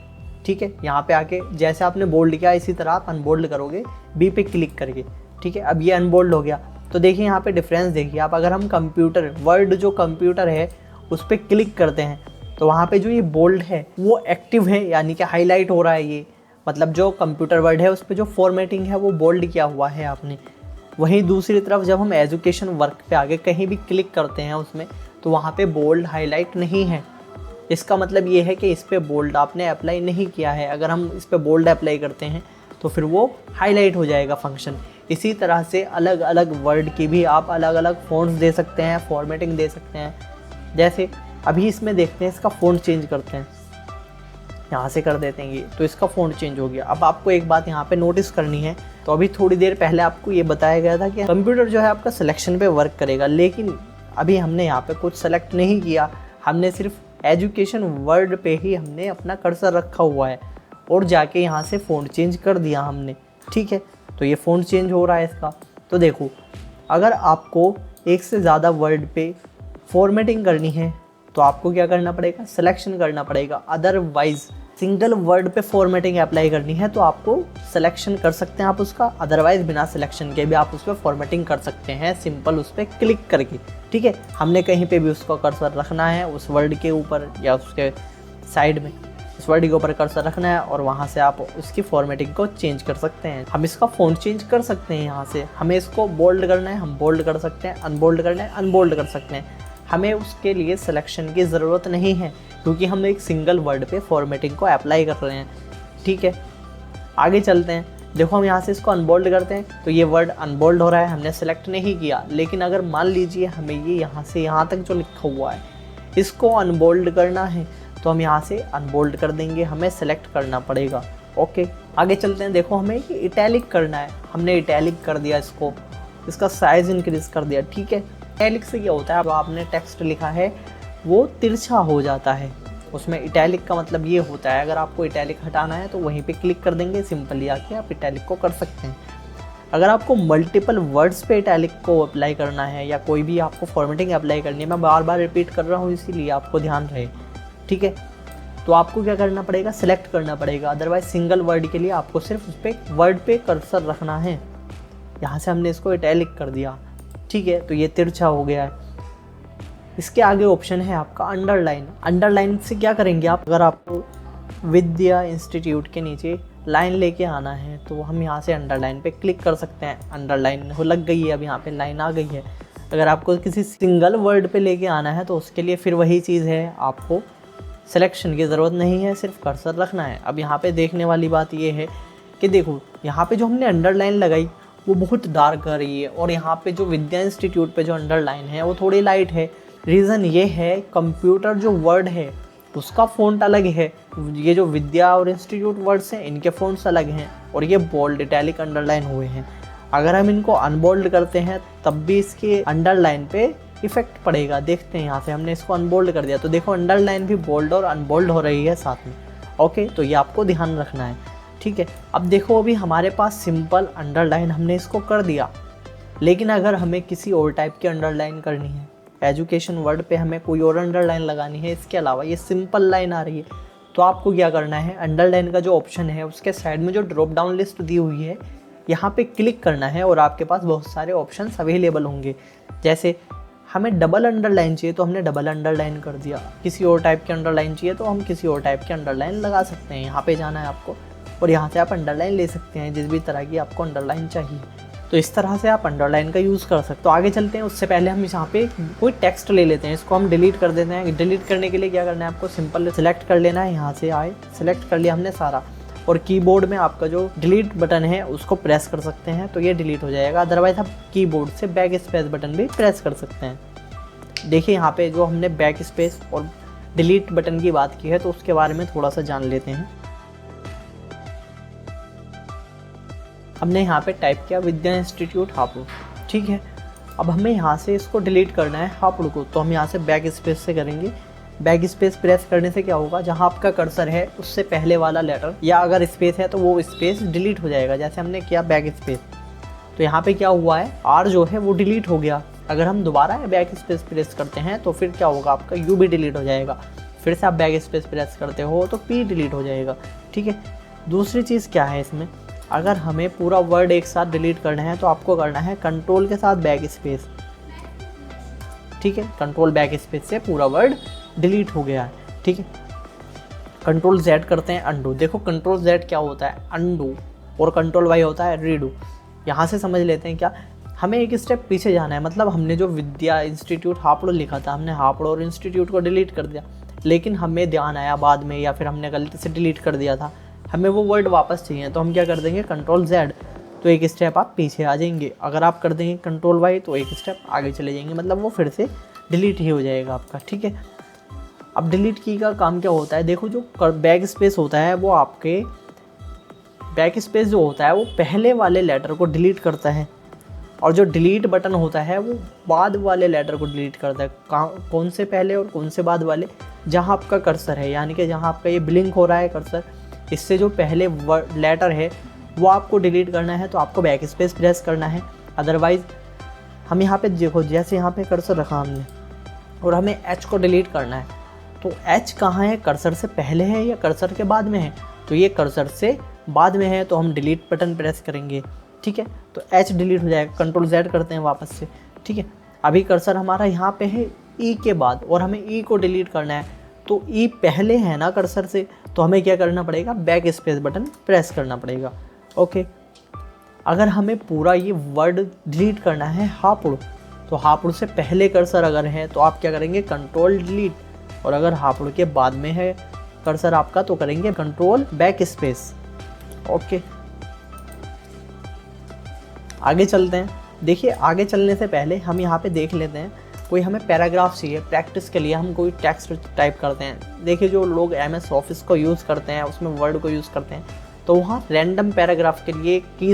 ठीक है, यहाँ पे आके जैसे आपने बोल्ड किया इसी तरह आप अनबोल्ड करोगे बी पे क्लिक करके, ठीक है। अब ये अनबोल्ड हो गया तो देखिए यहाँ पे डिफरेंस देखिए आप। अगर हम कंप्यूटर वर्ड जो कंप्यूटर है उस पर क्लिक करते हैं तो वहाँ पे जो ये बोल्ड है वो एक्टिव है, यानी कि हाईलाइट हो रहा है। ये मतलब जो कंप्यूटर वर्ड है उस पर जो फॉर्मेटिंग है वो बोल्ड किया हुआ है आपने। वहीं दूसरी तरफ जब हम एजुकेशन वर्क पे आगे कहीं भी क्लिक करते हैं उसमें तो वहाँ पे बोल्ड हाईलाइट नहीं है। इसका मतलब ये है कि इस पर बोल्ड आपने अप्लाई नहीं किया है। अगर हम इस पर बोल्ड अप्लाई करते हैं तो फिर वो हाईलाइट हो जाएगा फंक्शन। इसी तरह से अलग अलग वर्ड की भी आप अलग अलग फ़ॉन्ट्स दे सकते हैं, फॉर्मेटिंग दे सकते हैं। जैसे अभी इसमें देखते हैं, इसका फ़ॉन्ट चेंज करते हैं, यहाँ से कर देते हैं ये, तो इसका फ़ॉन्ट चेंज हो गया। अब आपको एक बात यहाँ पे नोटिस करनी है, तो अभी थोड़ी देर पहले आपको ये बताया गया था कि कंप्यूटर जो है आपका सिलेक्शन पे वर्क करेगा, लेकिन अभी हमने यहाँ पे कुछ सेलेक्ट नहीं किया। हमने सिर्फ एजुकेशन वर्ड पे ही हमने अपना कर्सर रखा हुआ है और जाके यहाँ से फ़ॉन्ट चेंज कर दिया हमने, ठीक है। तो ये फ़ॉन्ट चेंज हो रहा है इसका। तो देखो, अगर आपको एक से ज़्यादा वर्ड पे फॉर्मेटिंग करनी है तो आपको क्या करना पड़ेगा, सिलेक्शन करना पड़ेगा। अदरवाइज सिंगल वर्ड पे फॉर्मेटिंग अप्लाई करनी है तो आपको सिलेक्शन कर सकते हैं आप उसका, अदरवाइज बिना सिलेक्शन के भी आप उस पर फॉर्मेटिंग कर सकते हैं सिंपल उस पर क्लिक करके, ठीक है। हमने कहीं पे भी उसका कर्सर रखना है उस वर्ड के ऊपर या उसके साइड में, उस वर्ड के ऊपर कर्सर रखना है और वहाँ से आप उसकी फॉर्मेटिंग को चेंज कर सकते हैं। हम इसका फ़ॉन्ट चेंज कर सकते हैं यहाँ से। हमें इसको बोल्ड करना है, हम बोल्ड कर सकते हैं, अनबोल्ड करना है, अनबोल्ड कर सकते हैं। हमें उसके लिए सिलेक्शन की ज़रूरत नहीं है क्योंकि हम एक सिंगल वर्ड पे फॉर्मेटिंग को अप्लाई कर रहे हैं, ठीक है। आगे चलते हैं। देखो हम यहाँ से इसको अनबोल्ड करते हैं तो ये वर्ड अनबोल्ड हो रहा है, हमने सेलेक्ट नहीं किया। लेकिन अगर मान लीजिए हमें ये यहाँ से यहाँ तक जो लिखा हुआ है इसको अनबोल्ड करना है तो हम यहाँ से अनबोल्ड कर देंगे, हमें सेलेक्ट करना पड़ेगा। ओके, आगे चलते हैं। देखो हमें ये इटैलिक करना है, हमने इटैलिक कर दिया इसको, इसका साइज़ इंक्रीज कर दिया, ठीक है। इटैलिक से क्या होता है, अब आपने टेक्स्ट लिखा है वो तिरछा हो जाता है। उसमें इटैलिक का मतलब ये होता है, अगर आपको इटैलिक हटाना है तो वहीं पे क्लिक कर देंगे, सिंपली आके आप इटैलिक को कर सकते हैं। अगर आपको मल्टीपल वर्ड्स पे इटैलिक को अप्लाई करना है या कोई भी आपको फॉर्मेटिंग अप्लाई करनी है, मैं बार बार रिपीट कर रहा हूँ इसीलिए आपको ध्यान रहे, ठीक है, तो आपको क्या करना पड़ेगा, सिलेक्ट करना पड़ेगा। अदरवाइज सिंगल वर्ड के लिए आपको सिर्फ उस पर वर्ड पे कर्सर रखना है। यहाँ से हमने इसको इटैलिक कर दिया, ठीक है, तो ये तिरछा हो गया है। इसके आगे ऑप्शन है आपका अंडरलाइन। अंडरलाइन से क्या करेंगे आप, अगर आपको विद्या इंस्टीट्यूट के नीचे लाइन लेके आना है तो हम यहाँ से अंडरलाइन पे क्लिक कर सकते हैं। अंडरलाइन हो लग गई है, अब यहाँ पे लाइन आ गई है। अगर आपको किसी सिंगल वर्ड पे लेके आना है तो उसके लिए फिर वही चीज़ है, आपको सिलेक्शन की ज़रूरत नहीं है, सिर्फ कर्सर रखना है। अब यहाँ पे देखने वाली बात ये है कि देखो यहाँ पे जो हमने अंडरलाइन लगाई वो बहुत डार्क आ रही है और यहाँ पे जो विद्या इंस्टीट्यूट पे जो अंडरलाइन है वो थोड़ी लाइट है। रीज़न ये है, कंप्यूटर जो वर्ड है उसका फ़ॉन्ट अलग है, ये जो विद्या और इंस्टीट्यूट वर्ड्स हैं इनके फ़ॉन्ट्स अलग हैं और ये बोल्ड इटैलिक अंडरलाइन हुए हैं। अगर हम इनको अनबोल्ड करते हैं तब भी इसके अंडरलाइन पे इफेक्ट पड़ेगा। देखते हैं, यहाँ से हमने इसको अनबोल्ड कर दिया तो देखो अंडरलाइन भी बोल्ड और अनबोल्ड हो रही है साथ में। ओके, तो ये आपको ध्यान रखना है, ठीक है। अब देखो अभी हमारे पास सिंपल अंडरलाइन हमने इसको कर दिया, लेकिन अगर हमें किसी और टाइप की अंडरलाइन करनी है, एजुकेशन वर्ड पे हमें कोई और अंडरलाइन लगानी है, इसके अलावा ये सिंपल लाइन आ रही है, तो आपको क्या करना है, अंडरलाइन का जो ऑप्शन है उसके साइड में जो ड्रॉप डाउन लिस्ट दी हुई है यहाँ पे क्लिक करना है और आपके पास बहुत सारे ऑप्शंस अवेलेबल होंगे। जैसे हमें डबल अंडरलाइन चाहिए तो हमने डबल अंडरलाइन कर दिया, किसी और टाइप की अंडरलाइन चाहिए तो हम किसी और टाइप की अंडरलाइन लगा सकते हैं। यहाँ पे जाना है आपको और यहाँ से आप अंडरलाइन ले सकते हैं जिस भी तरह की आपको अंडरलाइन चाहिए। तो इस तरह से आप अंडरलाइन का यूज़ कर सकते हो। तो आगे चलते हैं, उससे पहले हम यहाँ पे कोई टेक्स्ट ले लेते हैं, इसको हम डिलीट कर देते हैं। डिलीट करने के लिए क्या करना है, आपको सिंपल सिलेक्ट कर लेना है, यहाँ से आए सिलेक्ट कर लिया हमने सारा और कीबोर्ड में आपका जो डिलीट बटन है उसको प्रेस कर सकते हैं तो ये डिलीट हो जाएगा। अदरवाइज आप कीबोर्ड से बैक स्पेस बटन भी प्रेस कर सकते हैं। देखिए यहाँ पे जो हमने बैक स्पेस और डिलीट बटन की बात की है तो उसके बारे में थोड़ा सा जान लेते हैं। हमने यहाँ पे टाइप किया विद्या इंस्टीट्यूट हापुड़, ठीक है। अब हमें यहाँ से इसको डिलीट करना है हापुड़ को, तो हम यहाँ से बैक स्पेस से करेंगे। बैक स्पेस प्रेस करने से क्या होगा, जहाँ आपका कर्सर है उससे पहले वाला लेटर या अगर स्पेस है तो वो स्पेस डिलीट हो जाएगा। जैसे हमने किया बैक स्पेस, तो यहाँ पे क्या हुआ है, आर जो है वो डिलीट हो गया। अगर हम दोबारा बैक स्पेस प्रेस करते हैं तो फिर क्या होगा, आपका यू भी डिलीट हो जाएगा। फिर से आप बैक स्पेस प्रेस करते हो तो पी डिलीट हो जाएगा, ठीक है। दूसरी चीज़ क्या है इसमें, अगर हमें पूरा वर्ड एक साथ डिलीट करना है तो आपको करना है कंट्रोल के साथ बैक स्पेस, ठीक है। कंट्रोल बैक स्पेस से पूरा वर्ड डिलीट हो गया है, ठीक है। कंट्रोल जेड करते हैं अंडू। देखो कंट्रोल जेड क्या होता है, अंडू, और कंट्रोल वाई होता है रीडू। यहाँ से समझ लेते हैं क्या, हमें एक स्टेप पीछे जाना है। मतलब हमने जो विद्या इंस्टीट्यूट हापुड़ लिखा था, हमने हापुड़ और इंस्टीट्यूट को डिलीट कर दिया, लेकिन हमें ध्यान आया बाद में या फिर हमने गलती से डिलीट कर दिया था, हमें वो वर्ड वापस चाहिए, तो हम क्या कर देंगे कंट्रोल जेड, तो एक स्टेप आप पीछे आ जाएंगे। अगर आप कर देंगे कंट्रोल वाई तो एक स्टेप आगे चले जाएंगे, मतलब वो फिर से डिलीट ही हो जाएगा आपका, ठीक है। अब डिलीट की का काम क्या होता है, देखो जो बैक स्पेस होता है वो आपके बैक स्पेस जो होता है वो पहले वाले लेटर को डिलीट करता है, और जो डिलीट बटन होता है वो बाद वाले लेटर को डिलीट करता है। कौन से पहले और कौन से बाद वाले, जहाँ आपका कर्सर है, यानी कि जहाँ आपका ये ब्लिंक हो रहा है कर्सर, इससे जो पहले लेटर है वो आपको डिलीट करना है, तो आपको बैक स्पेस प्रेस करना है। अदरवाइज़ हम यहाँ पे देखो, जैसे यहाँ पे कर्सर रखा हमने और हमें एच को डिलीट करना है, तो एच कहाँ है, कर्सर से पहले है या कर्सर के बाद में है, तो ये कर्सर से बाद में है, तो हम डिलीट बटन प्रेस करेंगे, ठीक है। तो एच डिलीट हो जाएगा, कंट्रोल जेड करते हैं वापस से, ठीक है। अभी कर्सर हमारा यहाँ पे है ई के बाद और हमें ई को डिलीट करना है, तो ई पहले है ना कर्सर से, तो हमें क्या करना पड़ेगा, बैक स्पेस बटन प्रेस करना पड़ेगा, ओके। अगर हमें पूरा ये वर्ड डिलीट करना है हापुड़, तो हापुड़ से पहले कर्सर अगर है तो आप क्या करेंगे कंट्रोल डिलीट, और अगर हापुड़ के बाद में है कर्सर आपका तो करेंगे कंट्रोल बैक स्पेस, ओके। आगे चलते हैं। देखिए आगे चलने से पहले हम यहाँ पे देख लेते हैं, कोई हमें पैराग्राफ चाहिए प्रैक्टिस के लिए, हम कोई टेक्स्ट टाइप करते हैं। देखिए जो लोग MS ऑफिस को यूज़ करते हैं, उसमें वर्ड को यूज़ करते हैं, तो वहाँ रैंडम पैराग्राफ के लिए की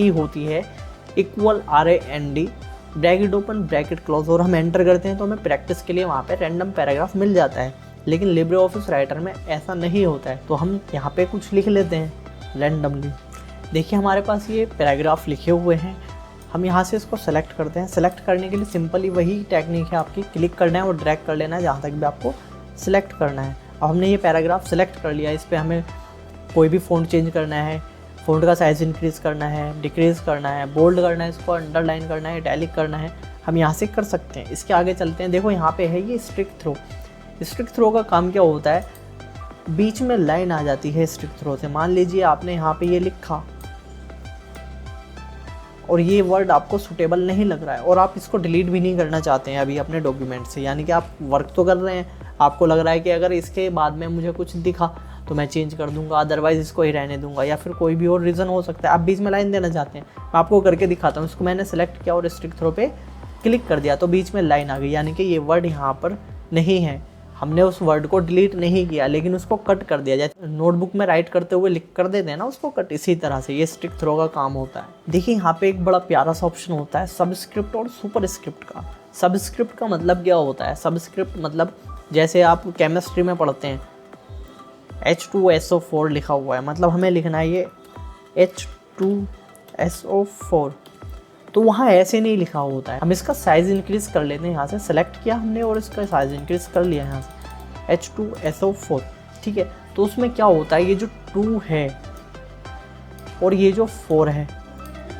होती है =RAND bracket open bracket close, और हम एंटर करते हैं तो हमें प्रैक्टिस के लिए वहाँ पे रैंडम पैराग्राफ मिल जाता है। लेकिन लिब्रे ऑफिस राइटर में ऐसा नहीं होता है, तो हम यहाँ पे कुछ लिख लेते हैं रैंडमली। देखिए हमारे पास ये पैराग्राफ लिखे हुए हैं, हम यहाँ से इसको सेलेक्ट करते हैं। सेलेक्ट करने के लिए सिंपली वही टेक्निक है आपकी, क्लिक करना है और ड्रैग कर लेना है जहाँ तक भी आपको सिलेक्ट करना है। अब हमने ये पैराग्राफ सेलेक्ट कर लिया, इस पर हमें कोई भी फ़ॉन्ट चेंज करना है, फ़ॉन्ट का साइज़ इंक्रीज़ करना है, डिक्रीज़ करना है, बोल्ड करना है, इसको अंडरलाइन करना है, इटैलिक करना है, हम यहाँ से कर सकते हैं। इसके आगे चलते हैं। देखो यहाँ पे है ये स्ट्रिक थ्रो। स्ट्रिक थ्रो का काम क्या होता है, बीच में लाइन आ जाती है स्ट्रिक थ्रो से। मान लीजिए आपने यहाँ पे ये लिखा और ये वर्ड आपको सूटेबल नहीं लग रहा है और आप इसको डिलीट भी नहीं करना चाहते हैं अभी अपने डॉक्यूमेंट से, यानी कि आप वर्क तो कर रहे हैं, आपको लग रहा है कि अगर इसके बाद में मुझे कुछ दिखा तो मैं चेंज कर दूंगा, अदरवाइज़ इसको ही रहने दूंगा, या फिर कोई भी और रीज़न हो सकता है। आप बीच में लाइन देना चाहते हैं, मैं आपको करके दिखाता हूँ। इसको मैंने सेलेक्ट किया और स्ट्रिक थ्रो पे क्लिक कर दिया तो बीच में लाइन आ गई, यानी कि ये वर्ड यहाँ पर नहीं है। हमने उस वर्ड को डिलीट नहीं किया लेकिन उसको कट कर दिया, जैसे नोटबुक में राइट करते हुए लिख कर देते हैं ना उसको कट, इसी तरह से ये स्ट्रिक थ्रो का काम होता है। देखिए यहाँ पे एक बड़ा प्यारा सा ऑप्शन होता है सबस्क्रिप्ट और सुपरस्क्रिप्ट का। सबस्क्रिप्ट का मतलब क्या होता है, सबस्क्रिप्ट मतलब जैसे आप केमिस्ट्री में पढ़ते हैं H2SO4 लिखा हुआ है, मतलब हमें लिखना है ये H2SO4, तो वहाँ ऐसे नहीं लिखा होता है। हम इसका साइज़ इंक्रीज़ कर लेते हैं, यहाँ से सेलेक्ट किया हमने और इसका साइज़ इंक्रीज़ कर लिया यहाँ से H2SO4, ठीक है। तो उसमें क्या होता है, ये जो 2 है और ये जो 4 है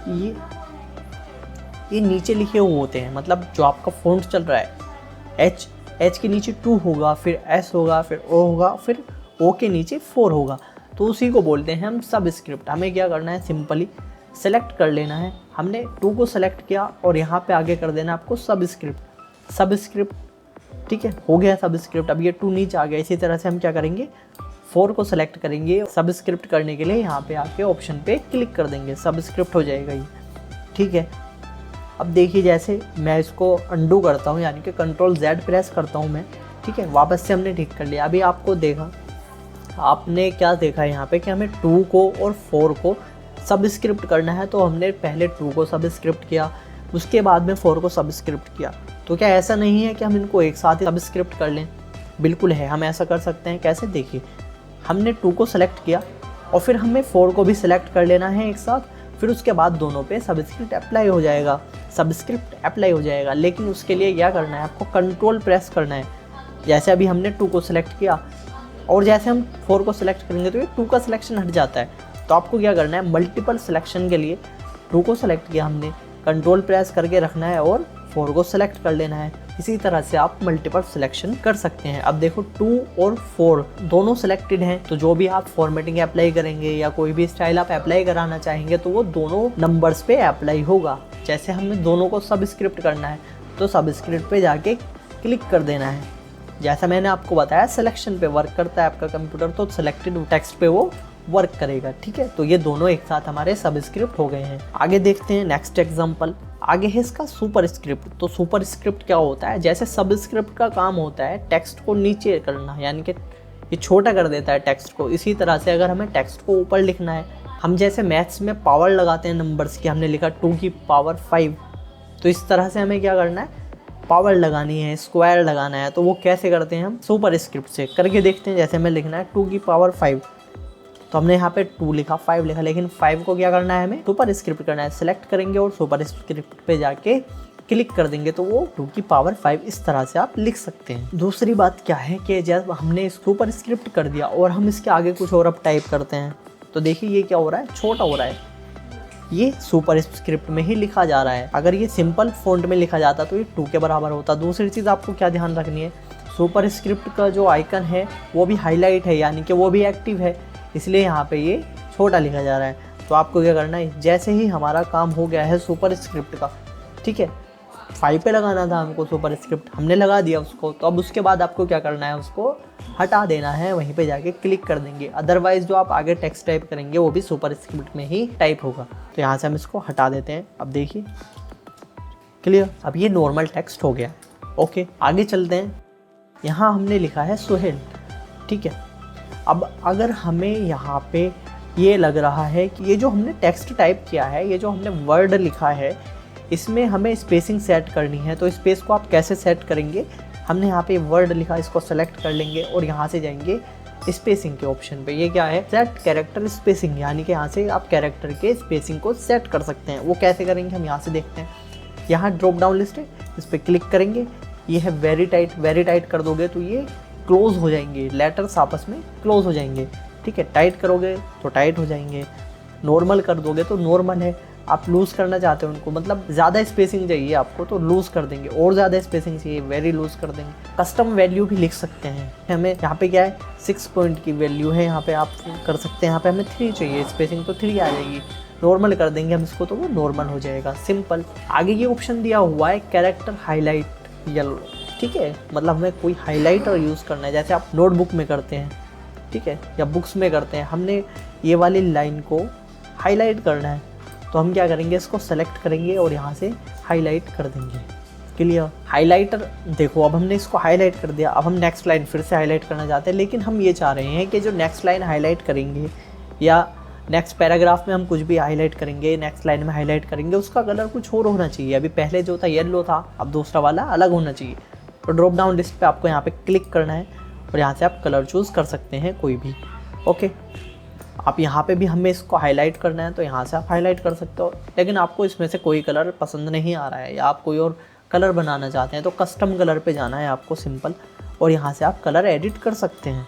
ये नीचे लिखे हुए होते हैं, मतलब जो आपका फ़ॉन्ट चल रहा है H के नीचे 2 होगा, फिर S होगा, फिर O होगा, फिर O के नीचे 4 होगा, तो उसी को बोलते हैं हम सबस्क्रिप्ट। हमें क्या करना है, सिंपली सेलेक्ट कर लेना है। हमने 2 को सेलेक्ट किया और यहाँ पे आगे कर देना आपको सबस्क्रिप्ट, ठीक है, हो गया सबस्क्रिप्ट। अब ये 2 नीचे आ गया, इसी तरह से हम क्या करेंगे 4 को सेलेक्ट करेंगे, सबस्क्रिप्ट करने के लिए यहाँ पे आके ऑप्शन पे क्लिक कर देंगे, सबस्क्रिप्ट हो जाएगा ये। ठीक है, अब देखिए जैसे मैं इसको अंडू करता हूँ, यानी कि Ctrl+Z प्रेस करता हूँ मैं। ठीक है, वापस से हमने ठीक कर लिया। अभी आपको देखा, आपने क्या देखा यहाँ पे कि हमें 2 को और 4 को सबस्क्रिप्ट करना है, तो हमने पहले 2 को सबस्क्रिप्ट किया, उसके बाद में 4 को सबस्क्रिप्ट किया। तो क्या ऐसा नहीं है कि हम इनको एक साथ ही सबस्क्रिप्ट कर लें? बिल्कुल है, हम ऐसा कर सकते हैं। कैसे? देखिए, हमने 2 को सेलेक्ट किया और फिर हमें 4 को भी सिलेक्ट कर लेना है एक साथ, फिर उसके बाद दोनों पे सबस्क्रिप्ट अप्लाई हो जाएगा, सबस्क्रिप्ट अप्लाई हो जाएगा। लेकिन उसके लिए क्या करना है, आपको कंट्रोल प्रेस करना है। जैसे अभी हमने 2 को सिलेक्ट किया और जैसे हम 4 को सिलेक्ट करेंगे तो ये 2 का सिलेक्शन हट जाता है। तो आपको क्या करना है, मल्टीपल सिलेक्शन के लिए 2 को सिलेक्ट किया हमने, कंट्रोल प्रेस करके रखना है और 4 को सिलेक्ट कर लेना है। इसी तरह से आप मल्टीपल सिलेक्शन कर सकते हैं। अब देखो 2 और 4 दोनों सिलेक्टेड हैं, तो जो भी आप फॉर्मेटिंग अप्लाई करेंगे या कोई भी स्टाइल आप अप्लाई कराना चाहेंगे तो वो दोनों नंबर्स पे अप्लाई होगा। जैसे हमें दोनों को सबस्क्रिप्ट करना है तो सबस्क्रिप्ट पे जाके क्लिक कर देना है। जैसा मैंने आपको बताया सिलेक्शन पे वर्क करता है आपका कंप्यूटर, तो सिलेक्टेड टेक्स्ट पे वो वर्क करेगा। ठीक है, तो ये दोनों एक साथ हमारे सबस्क्रिप्ट हो गए हैं। आगे देखते हैं नेक्स्ट एग्जांपल। आगे है इसका सुपर स्क्रिप्ट। तो सुपर स्क्रिप्ट क्या होता है, जैसे सबस्क्रिप्ट का काम होता है टेक्स्ट को नीचे करना, यानी कि ये छोटा कर देता है टेक्स्ट को। इसी तरह से अगर हमें टेक्स्ट को ऊपर लिखना है, हम जैसे मैथ्स में पावर लगाते हैं नंबर्स की, हमने लिखा 2 की पावर 5, तो इस तरह से हमें क्या करना है, पावर लगानी है, स्क्वायर लगाना है। तो वो कैसे करते हैं, हम सुपर स्क्रिप्ट से करके देखते हैं। जैसे हमें लिखना है 2 की पावर 5, तो हमने यहाँ पे 2 लिखा, 5 लिखा, लेकिन 5 को क्या करना है, हमें सुपर स्क्रिप्ट करना है। सेलेक्ट करेंगे और सुपर स्क्रिप्ट पे जाके क्लिक कर देंगे तो वो 2 की पावर 5 इस तरह से आप लिख सकते हैं। दूसरी बात क्या है कि जब हमने सुपर स्क्रिप्ट कर दिया और हम इसके आगे कुछ और अब टाइप करते हैं, तो देखिए ये क्या हो रहा है, छोटा हो रहा है। ये सुपर स्क्रिप्ट में ही लिखा जा रहा है। अगर ये सिंपल फॉन्ट में लिखा जाता तो ये 2 के बराबर होता। दूसरी चीज़ आपको क्या ध्यान रखनी है, सुपर स्क्रिप्ट का जो आइकन है वो भी हाईलाइट है, यानी कि वो भी एक्टिव है, इसलिए यहाँ पे ये छोटा लिखा जा रहा है। तो आपको क्या करना है, जैसे ही हमारा काम हो गया है सुपर स्क्रिप्ट का, ठीक है, 5 पे लगाना था हमको सुपर स्क्रिप्ट, हमने लगा दिया उसको, तो अब उसके बाद आपको क्या करना है, उसको हटा देना है, वहीं पे जाके क्लिक कर देंगे। अदरवाइज जो आप आगे टेक्स्ट टाइप करेंगे वो भी सुपर स्क्रिप्ट में ही टाइप होगा। तो यहाँ से हम इसको हटा देते हैं। अब देखिए क्लियर, अब ये नॉर्मल टेक्स्ट हो गया। ओके, आगे चलते हैं। यहाँ हमने लिखा है सुहेल, ठीक है। अब अगर हमें यहाँ पे ये लग रहा है कि ये जो हमने टेक्स्ट टाइप किया है, ये जो हमने वर्ड लिखा है, इसमें हमें स्पेसिंग सेट करनी है। तो स्पेस को आप कैसे सेट करेंगे, हमने यहाँ पे वर्ड लिखा, इसको सेलेक्ट कर लेंगे और यहाँ से जाएंगे स्पेसिंग के ऑप्शन पे। ये क्या है, सेट कैरेक्टर स्पेसिंग, यानी कि यहाँ से आप कैरेक्टर के स्पेसिंग को सेट कर सकते हैं। वो कैसे करेंगे हम यहाँ से देखते हैं। यहाँ ड्रॉप डाउन लिस्ट है, इस पर क्लिक करेंगे, ये है वेरी टाइट कर दोगे तो ये क्लोज हो जाएंगे, लेटर्स आपस में क्लोज हो जाएंगे, ठीक है। टाइट करोगे तो टाइट हो जाएंगे, नॉर्मल कर दोगे तो नॉर्मल है। आप लूज़ करना चाहते हो उनको, मतलब ज़्यादा स्पेसिंग चाहिए आपको तो लूज़ कर देंगे, और ज़्यादा स्पेसिंग चाहिए वेरी लूज़ कर देंगे। कस्टम वैल्यू भी लिख सकते हैं। हमें यहाँ पे क्या है, 6 पॉइंट की वैल्यू है, यहाँ पे आप कर सकते हैं। यहाँ पे हमें 3 चाहिए स्पेसिंग, तो 3 आ जाएगी। नॉर्मल कर देंगे हम इसको तो वो नॉर्मल हो जाएगा, सिंपल। आगे ये ऑप्शन दिया हुआ है कैरेक्टर हाईलाइट येलो, ठीक है, मतलब हमें कोई हाईलाइटर यूज़ करना है, जैसे आप नोटबुक में करते हैं, ठीक है, या बुक्स में करते हैं। हमने ये वाली लाइन को हाईलाइट करना है, तो हम क्या करेंगे, इसको सेलेक्ट करेंगे और यहाँ से हाईलाइट कर देंगे। क्लियर, हाईलाइटर देखो, अब हमने इसको हाईलाइट कर दिया। अब हम नेक्स्ट लाइन फिर से हाईलाइट करना चाहते हैं, लेकिन हम ये चाह रहे हैं कि जो नेक्स्ट लाइन हाईलाइट करेंगे या नेक्स्ट पैराग्राफ में हम कुछ भी हाईलाइट करेंगे, नेक्स्ट लाइन में हाईलाइट करेंगे, उसका कलर कुछ और होना चाहिए। अभी पहले जो था येलो था, अब दूसरा वाला अलग होना चाहिए। तो ड्रॉप डाउन लिस्ट पे आपको यहाँ पे क्लिक करना है और यहाँ से आप कलर चूज़ कर सकते हैं कोई भी। ओके, आप यहाँ पे भी हमें इसको हाईलाइट करना है तो यहाँ से आप हाईलाइट कर सकते हो, लेकिन आपको इसमें से कोई कलर पसंद नहीं आ रहा है या आप कोई और कलर बनाना चाहते हैं तो कस्टम कलर पे जाना है आपको, सिंपल, और यहाँ से आप कलर एडिट कर सकते हैं।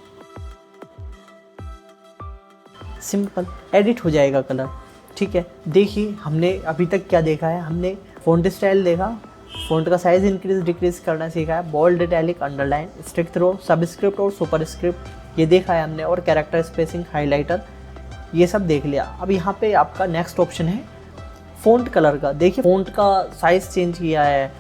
सिंपल एडिट हो जाएगा कलर, ठीक है। देखिए हमने अभी तक क्या देखा है, हमने फ़ॉन्ट स्टाइल देखा, फ़ॉन्ट का साइज़ इंक्रीज डिक्रीज करना सीखा है, bold, italic, underline, strikethrough, subscript और सुपर स्क्रिप्ट ये देखा है हमने, और कैरेक्टर स्पेसिंग, हाईलाइटर, ये सब देख लिया। अब यहाँ पे आपका नेक्स्ट ऑप्शन है फ़ॉन्ट कलर का। देखिए फ़ॉन्ट का साइज़ चेंज किया है,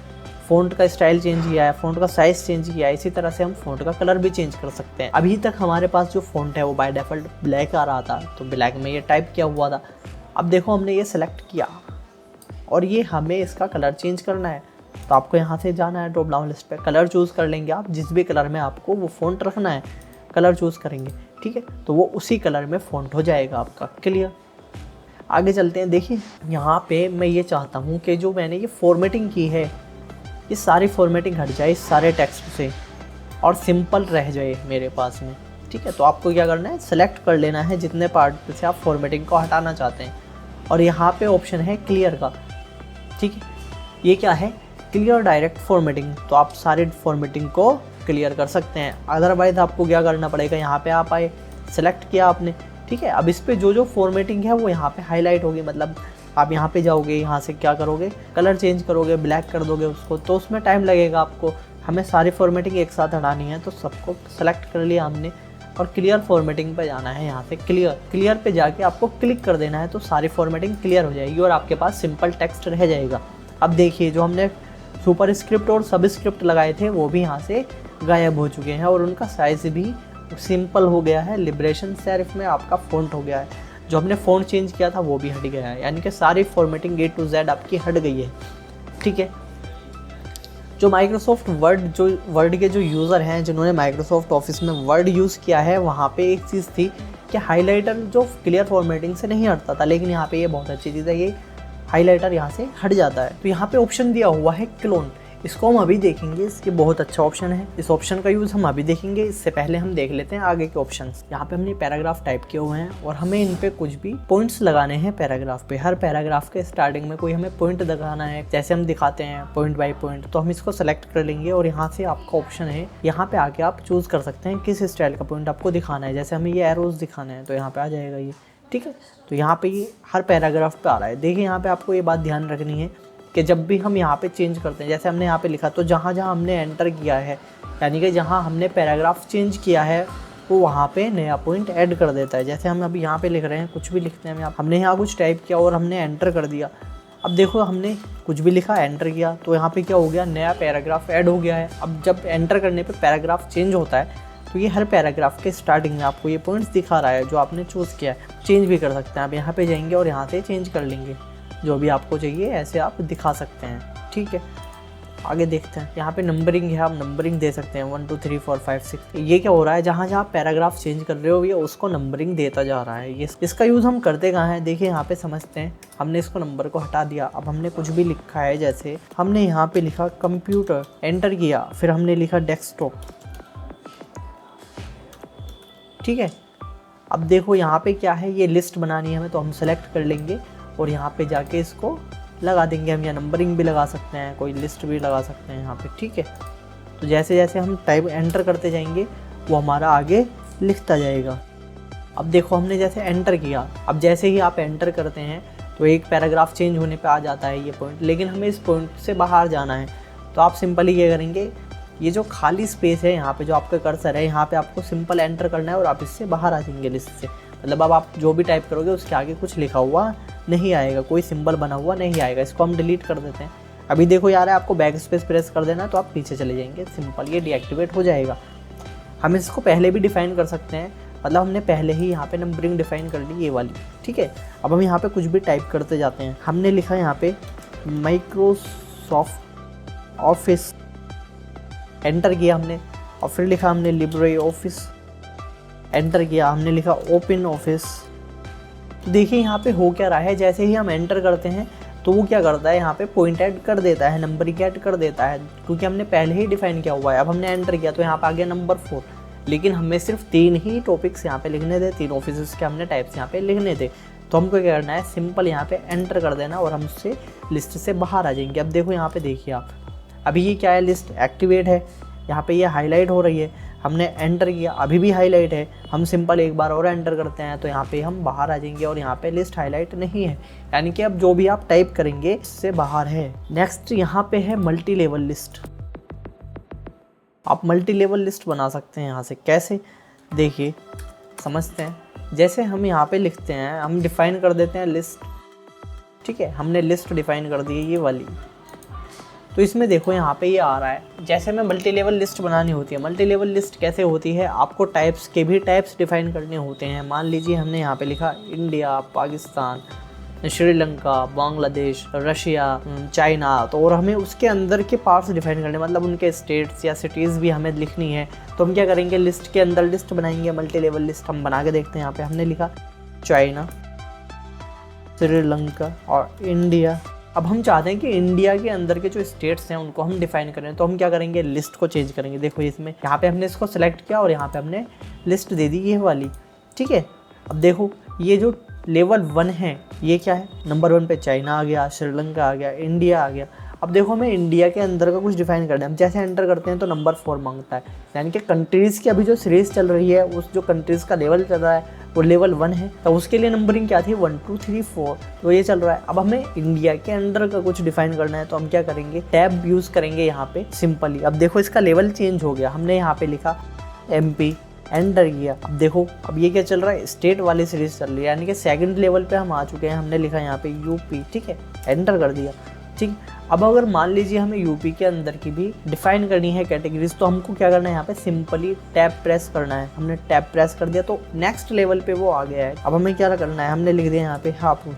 फ़ॉन्ट का स्टाइल चेंज किया है, फ़ॉन्ट का साइज़ चेंज किया है, इसी तरह से हम फ़ॉन्ट का कलर भी चेंज कर सकते हैं। अभी तक हमारे पास जो फ़ॉन्ट है वो बाय डिफ़ॉल्ट ब्लैक आ रहा था, तो ब्लैक में ये टाइप किया हुआ था। अब देखो हमने ये सेलेक्ट किया और ये हमें इसका कलर चेंज करना है, तो आपको यहाँ से जाना है ड्रॉप डाउन लिस्ट पे, कलर चूज़ कर लेंगे आप, जिस भी कलर में आपको वो फ़ॉन्ट रखना है कलर चूज़ करेंगे, ठीक है, तो वो उसी कलर में फ़ॉन्ट हो जाएगा आपका। क्लियर। आगे चलते हैं। देखिए यहाँ पे मैं ये चाहता हूँ कि जो मैंने ये फॉर्मेटिंग की है ये सारी फॉर्मेटिंग हट जाए इस सारे टेक्स्ट से और सिंपल रह जाए मेरे पास में, ठीक है। तो आपको क्या करना है, सेलेक्ट कर लेना है जितने पार्ट से आप फॉर्मेटिंग को हटाना चाहते हैं और यहाँ पे ऑप्शन है क्लियर का, ठीक है। ये क्या है, क्लियर डायरेक्ट फॉर्मेटिंग, तो आप सारे फॉर्मेटिंग को क्लियर कर सकते हैं। अदरवाइज़ आपको क्या करना पड़ेगा, यहाँ पे आप आए, सेलेक्ट किया आपने, ठीक है। अब इस पे जो फॉर्मेटिंग है वो यहाँ पे हाईलाइट होगी, मतलब आप यहाँ पे जाओगे, यहाँ से क्या करोगे, कलर चेंज करोगे, ब्लैक कर दोगे उसको, तो उसमें टाइम लगेगा आपको। हमें सारी फॉर्मेटिंग एक साथ हटानी है, तो सबको सेलेक्ट कर लिया हमने और क्लियर फॉर्मेटिंग पे जाना है। यहाँ से क्लियर पे जाके आपको क्लिक कर देना है, तो सारी फॉर्मेटिंग क्लियर हो जाएगी और आपके पास सिंपल टेक्स्ट रह जाएगा। अब देखिए जो हमने सुपर स्क्रिप्ट और सब स्क्रिप्ट लगाए थे वो भी यहाँ से गायब हो चुके हैं और उनका साइज़ भी सिंपल हो गया है। लिबरेशन सेरिफ में आपका फ़ॉन्ट हो गया है, जो हमने फ़ॉन्ट चेंज किया था वो भी हट गया है, यानी कि सारी फॉर्मेटिंग A to Z आपकी हट गई है, ठीक है। जो माइक्रोसॉफ्ट वर्ड के जो यूज़र हैं, जिन्होंने माइक्रोसॉफ्ट ऑफिस में वर्ड यूज़ किया है, वहाँ पे एक चीज़ थी कि हाइलाइटर जो क्लियर फॉर्मेटिंग से नहीं हटता था, लेकिन यहाँ पे ये बहुत अच्छी चीज़ है, ये हाइलाइटर यहाँ से हट जाता है। तो यहाँ पे ऑप्शन दिया हुआ है क्लोन, इसको हम अभी देखेंगे, इसके बहुत अच्छा ऑप्शन है, इस ऑप्शन का यूज़ हम अभी देखेंगे। इससे पहले हम देख लेते हैं आगे के ऑप्शंस। यहाँ पे हमने पैराग्राफ टाइप किए हुए हैं और हमें इन पे कुछ भी पॉइंट्स लगाने हैं पैराग्राफ पे। हर पैराग्राफ के स्टार्टिंग में कोई हमें पॉइंट दिखाना है, जैसे हम दिखाते हैं पॉइंट बाय पॉइंट, तो हम इसको सेलेक्ट कर लेंगे और यहाँ से आपका ऑप्शन है, यहाँ पे आके आप चूज़ कर सकते हैं किस स्टाइल का पॉइंट आपको दिखाना है। जैसे हमें ये एरोज दिखाना है तो यहाँ पे आ जाएगा ये, ठीक है। तो यहाँ पे ये हर पैराग्राफ पे आ रहा है। देखिए यहाँ पे आपको ये बात ध्यान रखनी है कि जब भी हम यहाँ पे चेंज करते हैं, जैसे हमने यहाँ पे लिखा, तो जहाँ जहाँ हमने एंटर किया है, यानी कि जहाँ हमने पैराग्राफ चेंज किया है, वो वहाँ पे नया पॉइंट ऐड कर देता है। जैसे हम अभी यहाँ पे लिख रहे हैं, कुछ भी लिखते हैं, हमने यहाँ कुछ टाइप किया और हमने एंटर कर दिया। अब देखो हमने कुछ भी लिखा, एंटर किया, तो यहाँ पे क्या हो गया, नया पैराग्राफ ऐड हो गया है। अब जब एंटर करने पे पैराग्राफ चेंज होता है, तो ये हर पैराग्राफ के स्टार्टिंग में आपको ये पॉइंट्स दिखा रहा है जो आपने चूज़ किया है। चेंज भी कर सकते हैं आप, यहाँ पे जाएंगे और यहाँ से चेंज कर लेंगे, जो भी आपको चाहिए ऐसे आप दिखा सकते हैं, ठीक है। आगे देखते हैं, यहाँ पे नंबरिंग है, आप नंबरिंग दे सकते हैं 1 2 3 4 5 6। ये क्या हो रहा है, जहाँ जहाँ पैराग्राफ चेंज कर रहे हो ये उसको नंबरिंग देता जा रहा है। ये इसका यूज़ हम करते कहाँ हैं, देखिए यहाँ पे समझते हैं। हमने इसको नंबर को हटा दिया, अब हमने कुछ भी लिखा है, जैसे हमने यहाँ पे लिखा कंप्यूटर, एंटर किया, फिर हमने लिखा डेस्कटॉप, ठीक है। अब देखो यहाँ पे क्या है, ये लिस्ट बनानी है हमें, तो हम सेलेक्ट कर लेंगे और यहाँ पे जाके इसको लगा देंगे। हम यहाँ नंबरिंग भी लगा सकते हैं, कोई लिस्ट भी लगा सकते हैं यहाँ पे, ठीक है। तो जैसे जैसे हम टाइप एंटर करते जाएंगे वो हमारा आगे लिखता जाएगा। अब देखो हमने जैसे एंटर किया, अब जैसे ही आप एंटर करते हैं तो एक पैराग्राफ चेंज होने पे आ जाता है ये पॉइंट, लेकिन हमें इस पॉइंट से बाहर जाना है। तो आप सिंपली ये करेंगे, ये जो खाली स्पेस है यहाँ पे जो आपका कर्सर है, यहाँ पे आपको सिंपल एंटर करना है और आप इससे बाहर आ जाएंगे लिस्ट से। मतलब अब आप जो भी टाइप करोगे उसके आगे कुछ लिखा हुआ नहीं आएगा, कोई सिंबल बना हुआ नहीं आएगा। इसको हम डिलीट कर देते हैं। अभी देखो यार आपको बैक स्पेस प्रेस कर देना है तो आप पीछे चले जाएंगे, सिंपल ये डीएक्टिवेट हो जाएगा। हम इसको पहले भी डिफाइन कर सकते हैं, मतलब हमने पहले ही यहाँ पे नंबरिंग डिफाइन कर ली ये वाली, ठीक है। अब हम यहाँ पे कुछ भी टाइप करते जाते हैं। हमने लिखा यहाँ पे माइक्रोसॉफ्ट ऑफिस, एंटर किया हमने, और फिर लिखा हमने लिब्रे ऑफिस, एंटर किया, हमने लिखा ओपन ऑफिस। तो देखिए यहाँ पे हो क्या रहा है, जैसे ही हम एंटर करते हैं तो वो क्या करता है, यहाँ पे पॉइंट ऐड कर देता है, नंबरिंग ऐड कर देता है, क्योंकि हमने पहले ही डिफाइन किया हुआ है। अब हमने एंटर किया तो यहाँ पे आ गया नंबर 4, लेकिन हमें सिर्फ 3 ही टॉपिक्स यहाँ पे लिखने थे, 3 ऑफिस के हमने टाइप्स यहाँ पे लिखने थे। तो हमको क्या करना है, सिंपल यहाँ पे एंटर कर देना और हम उससे लिस्ट से बाहर आ जाएंगे। अब देखो यहाँ पे देखिए आप, अभी ये क्या है, लिस्ट एक्टिवेट है, यहाँ पे ये हाईलाइट हो रही है। हमने एंटर किया, अभी भी हाईलाइट है। हम सिंपल एक बार और एंटर करते हैं तो यहाँ पे हम बाहर आ जाएंगे और यहाँ पे लिस्ट हाईलाइट नहीं है, यानी कि अब जो भी आप टाइप करेंगे इससे बाहर है। नेक्स्ट यहाँ पे है मल्टी लेवल लिस्ट। आप मल्टी लेवल लिस्ट बना सकते हैं यहाँ से, कैसे देखिए समझते हैं। जैसे हम यहाँ पे लिखते हैं, हम डिफाइन कर देते हैं लिस्ट, ठीक है। हमने लिस्ट डिफाइन कर दी है ये वाली, तो इसमें देखो यहाँ पे ये आ रहा है, जैसे हमें मल्टी लेवल लिस्ट बनानी होती है। मल्टी लेवल लिस्ट कैसे होती है, आपको टाइप्स के भी टाइप्स डिफाइन करने होते हैं। मान लीजिए हमने यहाँ पे लिखा India, Pakistan, Sri Lanka, Bangladesh, Russia, China, तो और हमें उसके अंदर के पार्ट्स डिफाइन करने, मतलब उनके स्टेट्स या सिटीज़ भी हमें लिखनी है। तो हम क्या करेंगे, लिस्ट के अंदर लिस्ट बनाएंगे, मल्टी लेवल लिस्ट हम बना के देखते हैं। यहाँ पे हमने लिखा चाइना, श्रीलंका और इंडिया। अब हम चाहते हैं कि इंडिया के अंदर के जो स्टेट्स हैं उनको हम डिफाइन करें, तो हम क्या करेंगे, लिस्ट को चेंज करेंगे। देखो इसमें यहाँ पे हमने इसको सेलेक्ट किया और यहाँ पे हमने लिस्ट दे दी ये वाली, ठीक है। अब देखो ये जो लेवल 1 है ये क्या है, नंबर 1 पे चाइना आ गया, श्रीलंका आ गया, इंडिया आ गया। अब देखो हमें इंडिया के अंदर का कुछ डिफाइन करना है। हम जैसे एंटर करते हैं तो नंबर 4 मांगता है, यानी कि कंट्रीज़ की अभी जो सीरीज़ चल रही है, उस जो कंट्रीज़ का लेवल चल रहा है वो लेवल 1 है, तो उसके लिए नंबरिंग क्या थी, 1 2 3 4, तो ये चल रहा है। अब हमें इंडिया के अंदर का कुछ डिफाइन करना है, तो हम क्या करेंगे, टैब यूज़ करेंगे यहाँ पे सिंपली। अब देखो इसका लेवल चेंज हो गया, हमने यहाँ पे लिखा MP, एंटर किया। अब देखो अब ये क्या चल रहा है, स्टेट वाली सीरीज चल रही है, यानी कि सेकंड लेवल पे हम आ चुके हैं। हमने लिखा यहाँ पे यूपी, ठीक है, एंटर कर दिया, ठीक। अब अगर मान लीजिए हमें यूपी के अंदर की भी डिफाइन करनी है कैटेगरीज, तो हमको क्या करना है, यहाँ पे सिंपली टैब प्रेस करना है। हमने टैब प्रेस कर दिया तो नेक्स्ट लेवल पे वो आ गया है। अब हमें क्या करना है, हमने लिख दिया यहाँ पे हापुड़,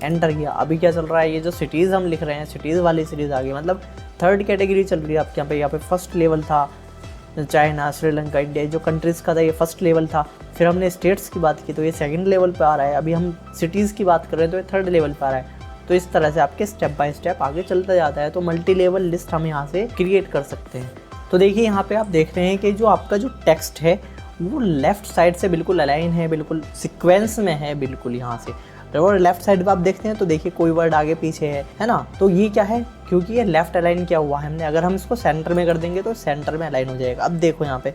एंटर किया। अभी क्या चल रहा है, ये जो सिटीज़ हम लिख रहे हैं, सिटीज़ वाली सीरीज आ गई, मतलब थर्ड कैटेगरी चल रही है आपके यहाँ पे फर्स्ट लेवल था चाइना, श्रीलंका, इंडिया, जो कंट्रीज़ का था ये फर्स्ट लेवल था। फिर हमने स्टेट्स की बात की तो ये सेकंड लेवल पे आ रहा है। अभी हम सिटीज़ की बात कर रहे हैं तो ये थर्ड लेवल पे आ रहा है। तो इस तरह से आपके स्टेप बाय स्टेप आगे चलता जाता है। तो मल्टी लेवल लिस्ट हम यहाँ से क्रिएट कर सकते हैं। तो देखिए यहाँ पे आप देख रहे हैं कि जो आपका जो टेक्स्ट है वो लेफ़्ट साइड से बिल्कुल अलाइन है, बिल्कुल सिक्वेंस में है, बिल्कुल यहाँ से। और लेफ्ट साइड पे आप देखते हैं तो देखिए कोई वर्ड आगे पीछे है ना। तो ये क्या है, क्योंकि ये लेफ्ट अलाइन किया हुआ है हमने, अगर हम इसको सेंटर में कर देंगे तो सेंटर में अलाइन हो जाएगा। अब देखो यहाँ पे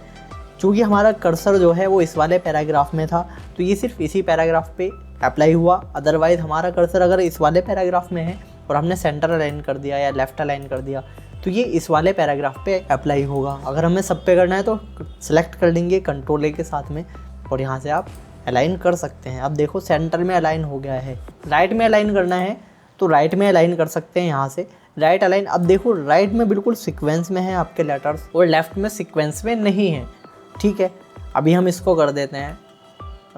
चूँकि हमारा कर्सर जो है वो इस वाले पैराग्राफ में था, तो ये सिर्फ इसी पैराग्राफ पे अप्लाई हुआ। अदरवाइज हमारा कर्सर अगर इस वाले पैराग्राफ में है और हमने सेंटर अलाइन कर दिया या लेफ्ट अलाइन कर दिया तो ये इस वाले पैराग्राफ पे अप्लाई होगा। अगर हमें सब पे करना है तो सेलेक्ट कर लेंगे कंट्रोल A के साथ में और यहाँ से आप अलाइन कर सकते हैं। अब देखो सेंटर में अलाइन हो गया है। राइट में अलाइन करना है तो राइट में अलाइन कर सकते हैं, यहाँ से राइट अलाइन। अब देखो राइट में बिल्कुल सीक्वेंस में है आपके लेटर्स और लेफ्ट में सीक्वेंस में नहीं है, ठीक है। अभी हम इसको कर देते हैं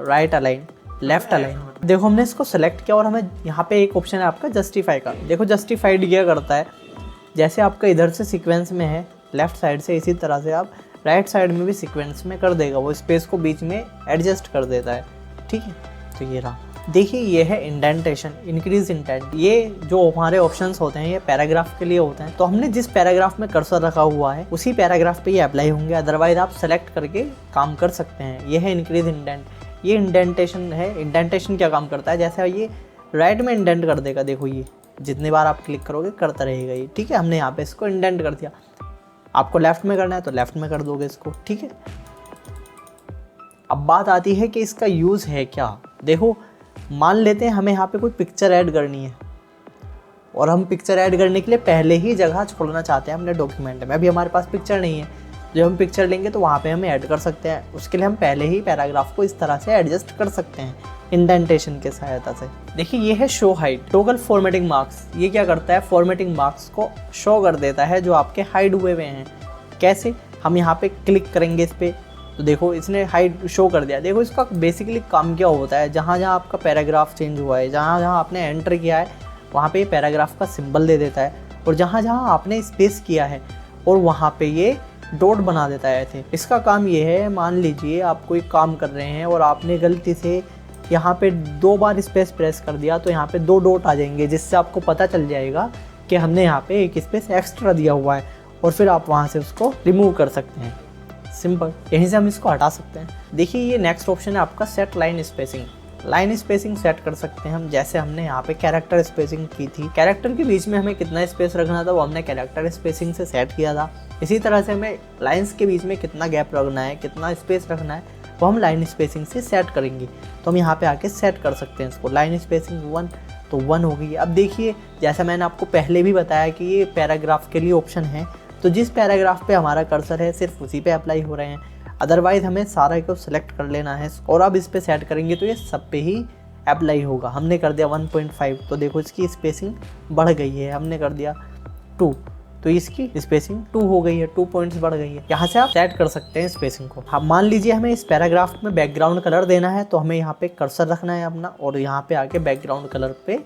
राइट अलाइन, लेफ्ट अलाइन। देखो हमने इसको सेलेक्ट किया और हमें यहाँ पे एक ऑप्शन है आपका जस्टिफाई का। देखो जस्टिफाइड क्या करता है, जैसे आपका इधर से सीक्वेंस में है लेफ्ट साइड से, इसी तरह से आप राइट साइड में भी सीक्वेंस में कर देगा, वो स्पेस को बीच में एडजस्ट कर देता है, ठीक है। तो ये रहा, देखिए ये है इंडेंटेशन, इंक्रीज इंडेंट। ये जो हमारे ऑप्शंस होते हैं ये पैराग्राफ के लिए होते हैं, तो हमने जिस पैराग्राफ में कर्सर रखा हुआ है उसी पैराग्राफ पे ये अप्लाई होंगे। अदरवाइज आप सेलेक्ट करके काम कर सकते हैं। ये है इंक्रीज इंडेंट, ये इंडेंटेशन है। इंडेंटेशन क्या काम करता है, जैसे ये राइट में इंडेंट कर देगा, देखो ये जितनी बार आप क्लिक करोगे करता रहेगा ये, ठीक है। हमने यहाँ पे इसको इंडेंट कर दिया। आपको लेफ्ट में करना है तो लेफ्ट में कर दोगे इसको, ठीक है। अब बात आती है कि इसका यूज़ है क्या। देखो मान लेते हैं हमें यहाँ पे कोई पिक्चर ऐड करनी है और हम पिक्चर ऐड करने के लिए पहले ही जगह छोड़ना चाहते हैं अपने डॉक्यूमेंट में। अभी हमारे पास पिक्चर नहीं है, जब हम पिक्चर लेंगे तो वहाँ पे हम ऐड कर सकते हैं। उसके लिए हम पहले ही पैराग्राफ को इस तरह से एडजस्ट कर सकते हैं इंडेंटेशन के सहायता से। देखिए ये है show hide, toggle formatting marks. ये क्या करता है, फॉर्मेटिंग मार्क्स को शो कर देता है जो आपके हाइड हुए हुए हैं। कैसे, हम यहाँ पे क्लिक करेंगे इस पर तो देखो इसने हाइड शो कर दिया। देखो इसका बेसिकली काम क्या होता है, जहाँ जहाँ आपका पैराग्राफ चेंज हुआ है, जहाँ जहाँ आपने एंटर किया है वहाँ पे पैराग्राफ का सिंबल दे देता है, और जहाँ जहाँ आपने स्पेस किया है और वहाँ पे ये डॉट बना देता है ऐसे। इसका काम ये है, मान लीजिए आप कोई काम कर रहे हैं और आपने गलती से यहाँ पे 2 बार स्पेस प्रेस कर दिया तो यहाँ पे 2 डॉट आ जाएंगे, जिससे आपको पता चल जाएगा कि हमने यहाँ पे एक स्पेस एक्स्ट्रा दिया हुआ है, और फिर आप वहाँ से उसको रिमूव कर सकते हैं। सिंपल, यहीं से हम इसको हटा सकते हैं। देखिए ये नेक्स्ट ऑप्शन है आपका set line spacing. Line spacing set कर सकते हैं हम, जैसे हमने यहाँ पे कैरेक्टर स्पेसिंग की थी। कैरेक्टर के बीच में हमें कितना स्पेस रखना था वो हमने कैरेक्टर स्पेसिंग से सेट किया था। इसी तरह से हमें लाइन्स के बीच में कितना गैप रखना है, कितना स्पेस रखना है, वो हम लाइन स्पेसिंग से सेट करेंगे। तो हम यहाँ पे आके सेट कर सकते हैं इसको। लाइन स्पेसिंग 1 तो 1 हो गई। अब देखिए जैसा मैंने आपको पहले भी बताया कि ये पैराग्राफ के लिए ऑप्शन है, तो जिस पैराग्राफ पे हमारा कर्सर है सिर्फ उसी पे अप्लाई हो रहे हैं। अदरवाइज हमें सारा को सिलेक्ट कर लेना है और अब इस पे सेट करेंगे तो ये सब पे ही अप्लाई होगा। हमने कर दिया 1.5 तो देखो इसकी स्पेसिंग बढ़ गई है। हमने कर दिया 2 तो इसकी स्पेसिंग 2 हो गई है, 2 पॉइंट्स बढ़ गई है। यहाँ से आप सेट कर सकते हैं स्पेसिंग को। हम मान लीजिए हमें इस पैराग्राफ में बैकग्राउंड कलर देना है तो हमें यहाँ पे कर्सर रखना है अपना और यहाँ पे आके बैकग्राउंड कलर पे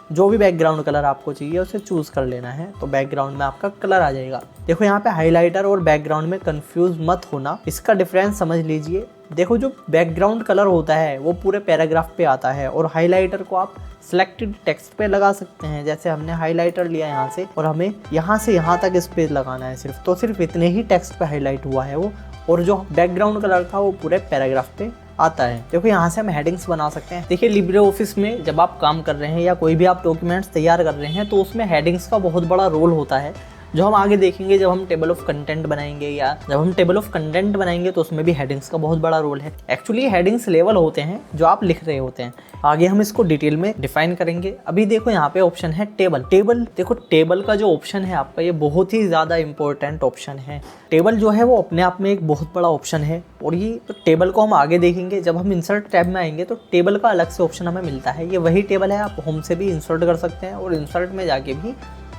जो भी बैकग्राउंड कलर आपको चाहिए उसे चूज कर लेना है तो बैकग्राउंड में आपका कलर आ जाएगा। देखो यहाँ पे हाइलाइटर और बैकग्राउंड में कंफ्यूज मत होना, इसका डिफरेंस समझ लीजिए। देखो जो बैकग्राउंड कलर होता है वो पूरे पैराग्राफ पे आता है और हाइलाइटर को आप सिलेक्टेड टेक्स्ट पे लगा सकते हैं। जैसे हमने हाइलाइटर लिया यहाँ से और हमें यहाँ से यहाँ तक इस पे लगाना है सिर्फ, तो सिर्फ इतने ही टेक्स्ट पे हाईलाइट हुआ है वो, और जो बैकग्राउंड कलर था वो पूरे पैराग्राफ पे आता है। देखो यहाँ से हम हेडिंग्स बना सकते हैं। देखिए लिब्रे ऑफिस में जब आप काम कर रहे हैं या कोई भी आप डॉक्यूमेंट्स तैयार कर रहे हैं तो उसमें हेडिंग्स का बहुत बड़ा रोल होता है, जो हम आगे देखेंगे जब हम टेबल ऑफ कंटेंट बनाएंगे। या जब हम टेबल ऑफ कंटेंट बनाएंगे तो उसमें भी हेडिंग्स का बहुत बड़ा रोल है। एक्चुअली हेडिंग्स लेवल होते हैं जो आप लिख रहे होते हैं, आगे हम इसको डिटेल में डिफाइन करेंगे। अभी देखो यहाँ पे ऑप्शन है टेबल। देखो टेबल का जो ऑप्शन है आपका ये बहुत ही ज़्यादा इंपॉर्टेंट ऑप्शन है। टेबल जो है वो अपने आप में एक बहुत बड़ा ऑप्शन है और ये तो टेबल को हम आगे देखेंगे। जब हम इंसर्ट टैब में आएंगे तो टेबल का अलग से ऑप्शन हमें मिलता है। ये वही टेबल है, आप होम से भी इंसर्ट कर सकते हैं और इंसर्ट में जाके भी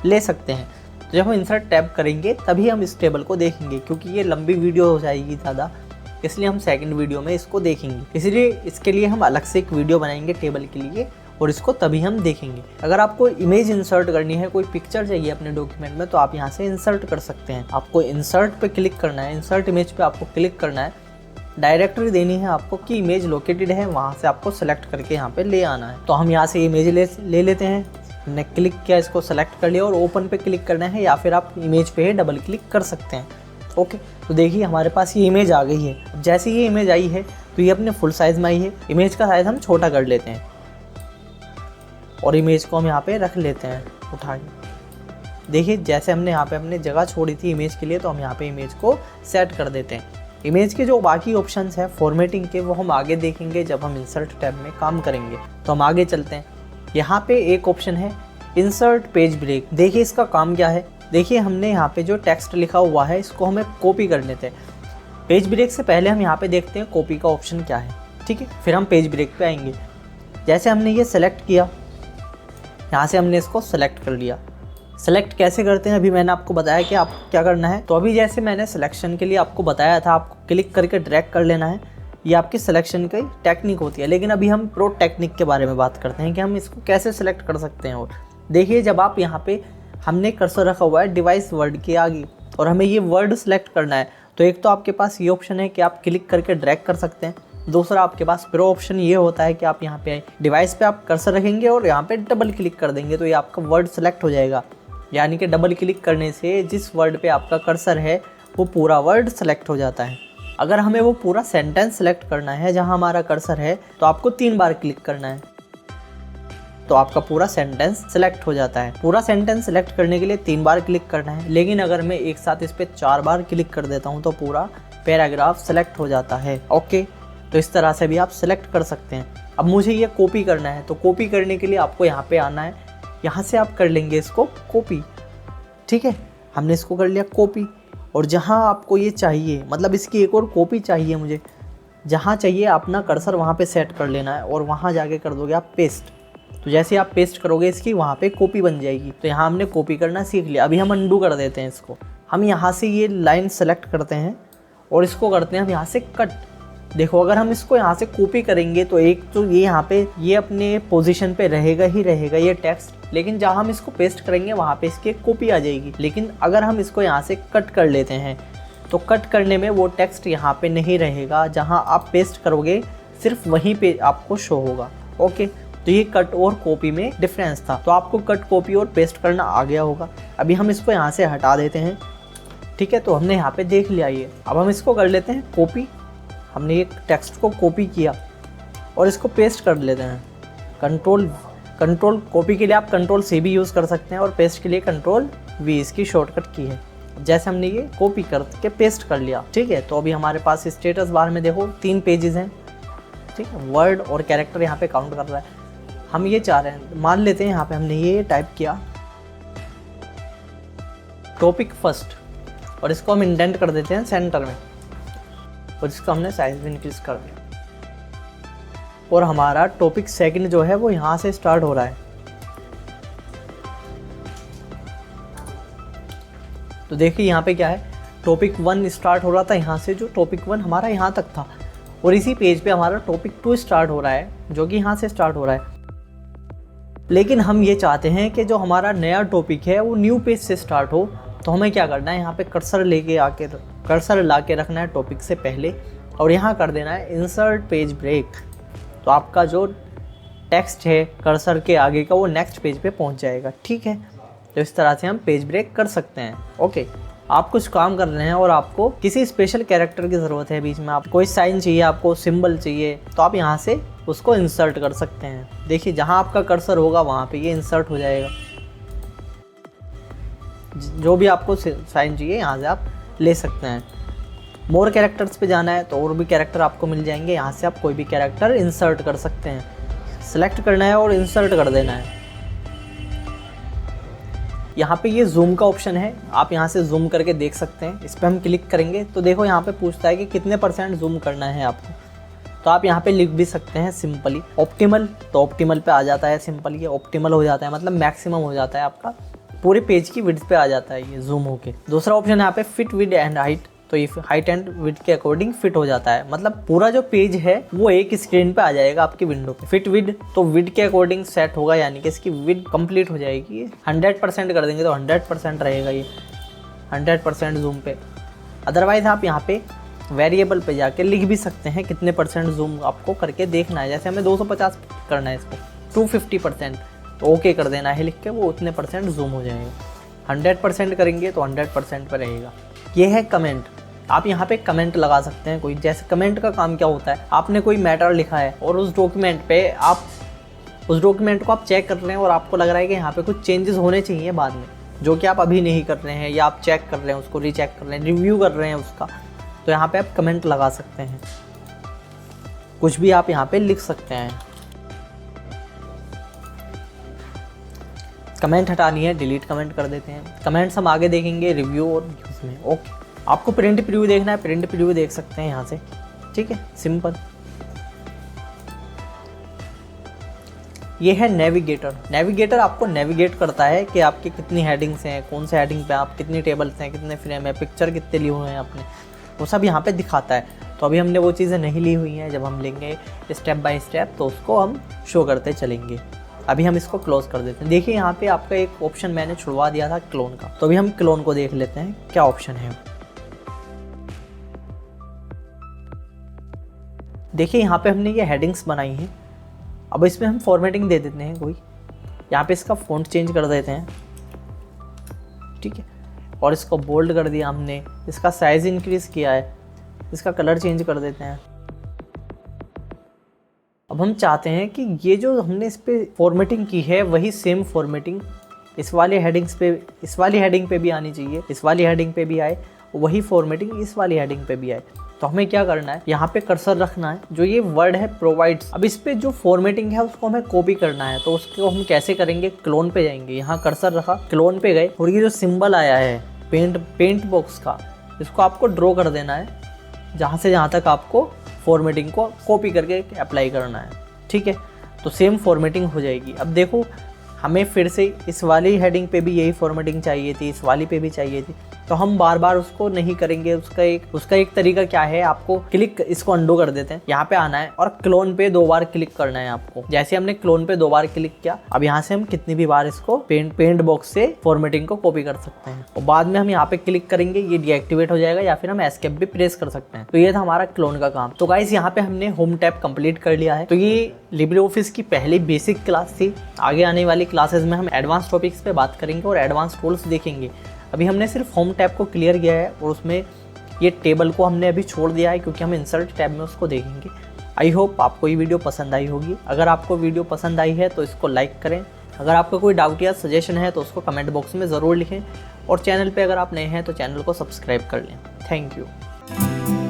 ले सकते हैं। तो जब हम इंसर्ट टैब करेंगे तभी हम इस टेबल को देखेंगे, क्योंकि ये लंबी वीडियो हो जाएगी ज़्यादा, इसलिए हम सेकंड वीडियो में इसको देखेंगे। इसलिए इसके लिए हम अलग से एक वीडियो बनाएंगे टेबल के लिए और इसको तभी हम देखेंगे। अगर आपको इमेज इंसर्ट करनी है, कोई पिक्चर चाहिए अपने डॉक्यूमेंट में, तो आप यहाँ से इंसर्ट कर सकते हैं। आपको इंसर्ट पे क्लिक करना है, इंसर्ट इमेज पे आपको क्लिक करना है, डायरेक्टरी देनी है आपको कि इमेज लोकेटेड है, वहाँ से आपको सेलेक्ट करके यहाँ पे ले आना है। तो हम यहाँ से इमेज ले लेते हैं। हमने क्लिक किया, इसको सेलेक्ट कर लिया और ओपन पे क्लिक करना है, या फिर आप इमेज पे डबल क्लिक कर सकते हैं। ओके, तो देखिए हमारे पास ये इमेज आ गई है। अब जैसे ये इमेज आई है तो ये अपने फुल साइज़ में आई है। इमेज का साइज़ हम छोटा कर लेते हैं और इमेज को हम यहाँ पे रख लेते हैं उठा के। देखिए जैसे हमने यहाँ पे अपने जगह छोड़ी थी इमेज के लिए, तो हम यहाँ पे इमेज को सेट कर देते हैं। इमेज के जो बाकी ऑप्शंस हैं फॉर्मेटिंग के वो हम आगे देखेंगे जब हम इंसर्ट टैब में काम करेंगे। तो हम आगे चलते हैं। यहाँ पे एक ऑप्शन है इंसर्ट पेज ब्रेक। देखिए इसका काम क्या है। देखिए हमने यहाँ पे जो टेक्स्ट लिखा हुआ है इसको हमें कॉपी कर लेते हैं। पेज ब्रेक से पहले हम यहाँ पे देखते हैं कॉपी का ऑप्शन क्या है, ठीक है, फिर हम पेज ब्रेक पे आएंगे। जैसे हमने ये सेलेक्ट किया, यहाँ से हमने इसको सेलेक्ट कर लिया। सेलेक्ट कैसे करते हैं अभी मैंने आपको बताया कि आपको क्या करना है। तो अभी जैसे मैंने सिलेक्शन के लिए आपको बताया था, आपको क्लिक करके ड्रैग कर लेना है। ये आपकी सिलेक्शन की टेक्निक होती है, लेकिन अभी हम प्रो टेक्निक के बारे में बात करते हैं कि हम इसको कैसे सेलेक्ट कर सकते हैं। और देखिए जब आप यहाँ पे हमने कर्सर रखा हुआ है डिवाइस वर्ड के आगे और हमें ये वर्ड सेलेक्ट करना है, तो एक तो आपके पास ये ऑप्शन है कि आप क्लिक करके ड्रैग कर सकते हैं। दूसरा आपके पास प्रो ऑप्शन ये होता है कि आप यहाँ पे डिवाइस पे आप कर्सर रखेंगे और यहाँ पे डबल क्लिक कर देंगे तो ये आपका वर्ड सेलेक्ट हो जाएगा। यानी कि डबल क्लिक करने से जिस वर्ड पे आपका कर्सर है वो पूरा वर्ड सेलेक्ट हो जाता है। अगर हमें वो पूरा सेंटेंस सेलेक्ट करना है जहाँ हमारा कर्सर है तो आपको 3 बार क्लिक करना है, तो आपका पूरा सेंटेंस सेलेक्ट हो जाता है। पूरा सेंटेंस सेलेक्ट करने के लिए 3 बार क्लिक करना है, लेकिन अगर मैं एक साथ इस पर 4 बार क्लिक कर देता हूँ तो पूरा पैराग्राफ सेलेक्ट हो जाता है। ओके, तो इस तरह से भी आप सेलेक्ट कर सकते हैं। अब मुझे ये कॉपी करना है, तो कॉपी करने के लिए आपको यहाँ पे आना है। यहाँ से आप कर लेंगे इसको कॉपी, ठीक है, हमने इसको कर लिया कॉपी। और जहाँ आपको ये चाहिए, मतलब इसकी एक और कॉपी चाहिए मुझे, जहाँ चाहिए अपना कर्सर वहाँ पे सेट कर लेना है और वहाँ जाके कर दोगे आप पेस्ट। तो जैसे आप पेस्ट करोगे इसकी वहाँ पे कॉपी बन जाएगी। तो यहाँ हमने कॉपी करना सीख लिया। अभी हम अंडू कर देते हैं इसको। हम यहाँ से ये लाइन सेलेक्ट करते हैं और इसको करते हैं हम यहाँ से कट। देखो अगर हम इसको यहाँ से कॉपी करेंगे तो एक तो ये यहाँ पे ये अपने पोजीशन पे रहेगा ही रहेगा ये टेक्स्ट, लेकिन जहाँ हम इसको पेस्ट करेंगे वहाँ पे इसकी एक कॉपी आ जाएगी। लेकिन अगर हम इसको यहाँ से कट कर लेते हैं तो कट करने में वो टेक्स्ट यहाँ पे नहीं रहेगा, जहाँ आप पेस्ट करोगे सिर्फ वहीं पे आपको शो होगा। ओके, तो ये कट और कॉपी में डिफरेंस था। तो आपको कट, कॉपी और पेस्ट करना आ गया होगा। अभी हम इसको यहाँ से हटा देते हैं, ठीक है। तो हमने यहाँ पे देख लिया ये। अब हम इसको कर लेते हैं कॉपी। हमने एक टेक्स्ट को कॉपी किया और इसको पेस्ट कर लेते हैं। कंट्रोल कॉपी के लिए आप कंट्रोल से भी यूज़ कर सकते हैं और पेस्ट के लिए कंट्रोल वी इसकी शॉर्टकट की है। जैसे हमने ये कॉपी करके पेस्ट कर लिया, ठीक है। तो अभी हमारे पास स्टेटस बार में देखो 3 पेजेस हैं, ठीक है। वर्ड और कैरेक्टर यहाँ पे काउंट कर रहा है। हम ये चाह रहे हैं, मान लेते हैं यहाँ पे हमने ये टाइप किया टॉपिक फर्स्ट और इसको हम इंडेंट कर देते हैं सेंटर में और इसका हमने साइज भी इंक्रीज कर दिया। और हमारा टॉपिक सेकंड जो है वो यहाँ से स्टार्ट हो रहा है। तो देखिए यहाँ पे क्या है, टॉपिक 1 स्टार्ट हो रहा था यहाँ से, जो टॉपिक 1 हमारा यहाँ तक था, और इसी पेज पे हमारा टॉपिक 2 स्टार्ट हो रहा है जो कि यहाँ से स्टार्ट हो रहा है। लेकिन हम ये चाहते हैं कि जो हमारा नया टॉपिक है वो न्यू पेज से स्टार्ट हो। तो हमें क्या करना है, यहाँ पे कर्सर ला के रखना है टॉपिक से पहले, और यहाँ कर देना है इंसर्ट पेज ब्रेक। तो आपका जो टेक्स्ट है कर्सर के आगे का वो नेक्स्ट पेज पे पहुँच जाएगा। ठीक है, तो इस तरह से हम पेज ब्रेक कर सकते हैं। ओके, आप कुछ काम कर रहे हैं और आपको किसी स्पेशल कैरेक्टर की ज़रूरत है, बीच में आप कोई साइन चाहिए, आपको सिंबल चाहिए, तो आप यहाँ से उसको इंसर्ट कर सकते हैं। देखिए जहाँ आपका कर्सर होगा वहाँ पे ये इंसर्ट हो जाएगा। जो भी आपको साइन चाहिए यहाँ से आप ले सकते हैं। मोर कैरेक्टर्स पे जाना है तो और भी कैरेक्टर आपको मिल जाएंगे, यहाँ से आप कोई भी कैरेक्टर इंसर्ट कर सकते हैं। सेलेक्ट करना है और इंसर्ट कर देना है। यहाँ पे ये जूम का ऑप्शन है, आप यहाँ से जूम करके देख सकते हैं। इस पर हम क्लिक करेंगे तो देखो यहाँ पे पूछता है कि कितने % जूम करना है आपको। तो आप यहाँ पे लिख भी सकते हैं सिंपली ऑप्टिमल, तो ऑप्टिमल पे आ जाता है सिंपल, ये ऑप्टिमल हो जाता है, मतलब मैक्सिमम हो जाता है, आपका पूरे पेज की विड्थ पे आ जाता है ये जूम होके। दूसरा ऑप्शन है यहाँ पे फिट विड एंड हाइट, तो ये हाइट एंड विड्थ के अकॉर्डिंग फिट हो जाता है, मतलब पूरा जो पेज है वो एक स्क्रीन पे आ जाएगा आपकी विंडो पे। फिट विड तो विड के अकॉर्डिंग सेट होगा, यानी कि इसकी विड कंप्लीट हो जाएगी। 100% कर देंगे तो 100% रहेगा ये 100% जूम पे। अदरवाइज आप यहाँ पे वेरिएबल पे जाके लिख भी सकते हैं कितने % जूम आपको करके देखना है। जैसे हमें 250 करना है इसको, 250%, तो ओके कर देना है लिख के, वो उतने % जूम हो जाएगा। 100% करेंगे तो 100% पर रहेगा। ये है कमेंट, आप यहाँ पे कमेंट लगा सकते हैं कोई। जैसे कमेंट का काम क्या होता है, आपने कोई मैटर लिखा है और उस डॉक्यूमेंट पे आप उस डॉक्यूमेंट को आप चेक कर रहे हैं और आपको लग रहा है कि यहाँ पे कुछ चेंजेस होने चाहिए बाद में, जो कि आप अभी नहीं कर रहे हैं, या आप चेक कर रहे हैं उसको, रीचेक कर रहे हैं, रिव्यू कर रहे हैं उसका, तो यहाँ पे आप कमेंट लगा सकते हैं। कुछ भी आप यहाँ पे लिख सकते हैं। कमेंट हटानी है, डिलीट कमेंट कर देते हैं। कमेंट्स हम आगे देखेंगे रिव्यू और व्यूज़ में। ओके, आपको प्रिंट प्रीव्यू देखना है, प्रिंट प्रीव्यू देख सकते हैं यहाँ से। ठीक है, सिंपल। ये है नेविगेटर। नेविगेटर आपको नेविगेट करता है कि आपकी कितनी हेडिंग्स हैं, कौन से हेडिंग पे आप, कितनी टेबल्स हैं, कितने फ्रेम है, पिक्चर कितने लिए हुए हैं आपने, वो सब यहाँ पे दिखाता है। तो अभी हमने वो चीज़ें नहीं ली हुई हैं, जब हम लेंगे स्टेप बाय स्टेप तो उसको हम शो करते चलेंगे। अभी हम इसको क्लोज कर देते हैं। देखिए यहाँ पे आपका एक ऑप्शन मैंने छुड़वा दिया था क्लोन का, तो अभी हम क्लोन को देख लेते हैं क्या ऑप्शन है। देखिए यहाँ पे हमने ये हेडिंग्स बनाई हैं। अब इसमें हम फॉर्मेटिंग दे देते हैं कोई, यहाँ पे इसका फ़ॉन्ट चेंज कर देते हैं। ठीक है, और इसको बोल्ड कर दिया हमने, इसका साइज़ इंक्रीज़ किया है, इसका कलर चेंज कर देते हैं। अब हम चाहते हैं कि ये जो हमने इस पे फॉर्मेटिंग की है वही सेम फॉर्मेटिंग इस वाली हेडिंग पे भी आनी चाहिए, इस वाली हेडिंग पे भी आए, वही फॉर्मेटिंग इस वाली हेडिंग पे भी आए। तो हमें क्या करना है, यहाँ पे कर्सर रखना है, जो ये वर्ड है प्रोवाइड्स। अब इस पे जो फॉर्मेटिंग है उसको हमें कॉपी करना है, तो उसको हम कैसे करेंगे, क्लोन पे जाएंगे, यहाँ कर्सर रखा, क्लोन पे गए, और ये जो सिंबल आया है पेंट बॉक्स का, इसको आपको ड्रॉ कर देना है जहाँ से जहाँ तक आपको फॉर्मेटिंग को कॉपी करके अप्लाई करना है। ठीक है, तो सेम फॉर्मेटिंग हो जाएगी। अब देखो हमें फिर से इस वाली हेडिंग पे भी यही फॉर्मेटिंग चाहिए थी, इस वाली पे भी चाहिए थी, तो हम बार बार उसको नहीं करेंगे। उसका एक तरीका क्या है, आपको क्लिक, इसको अंडू कर देते हैं, यहाँ पे आना है और क्लोन पे 2 बार क्लिक करना है आपको। जैसे हमने क्लोन पे 2 बार क्लिक किया, अब यहाँ से हम कितनी भी बार इसको पेंट बॉक्स से फॉर्मेटिंग को कॉपी कर सकते हैं, और बाद में हम यहाँ पे क्लिक करेंगे, ये डीएक्टिवेट हो जाएगा, या फिर हम एस्केप भी प्रेस कर सकते हैं। तो ये था हमारा क्लोन का काम। तो गाइस यहाँ पे हमने होम टैब कंप्लीट कर लिया है। तो ये लिब्रे ऑफिस की पहली बेसिक क्लास थी। आगे आने वाली क्लासेस में हम एडवांस टॉपिक्स पे बात करेंगे और एडवांस टूल्स देखेंगे। अभी हमने सिर्फ होम टैब को क्लियर किया है और उसमें ये टेबल को हमने अभी छोड़ दिया है, क्योंकि हम इंसर्ट टैब में उसको देखेंगे। आई होप आपको ये वीडियो पसंद आई होगी। अगर आपको वीडियो पसंद आई है तो इसको लाइक करें। अगर आपका कोई डाउट या सजेशन है तो उसको कमेंट बॉक्स में ज़रूर लिखें, और चैनल पे अगर आप नए हैं तो चैनल को सब्सक्राइब कर लें। Thank you.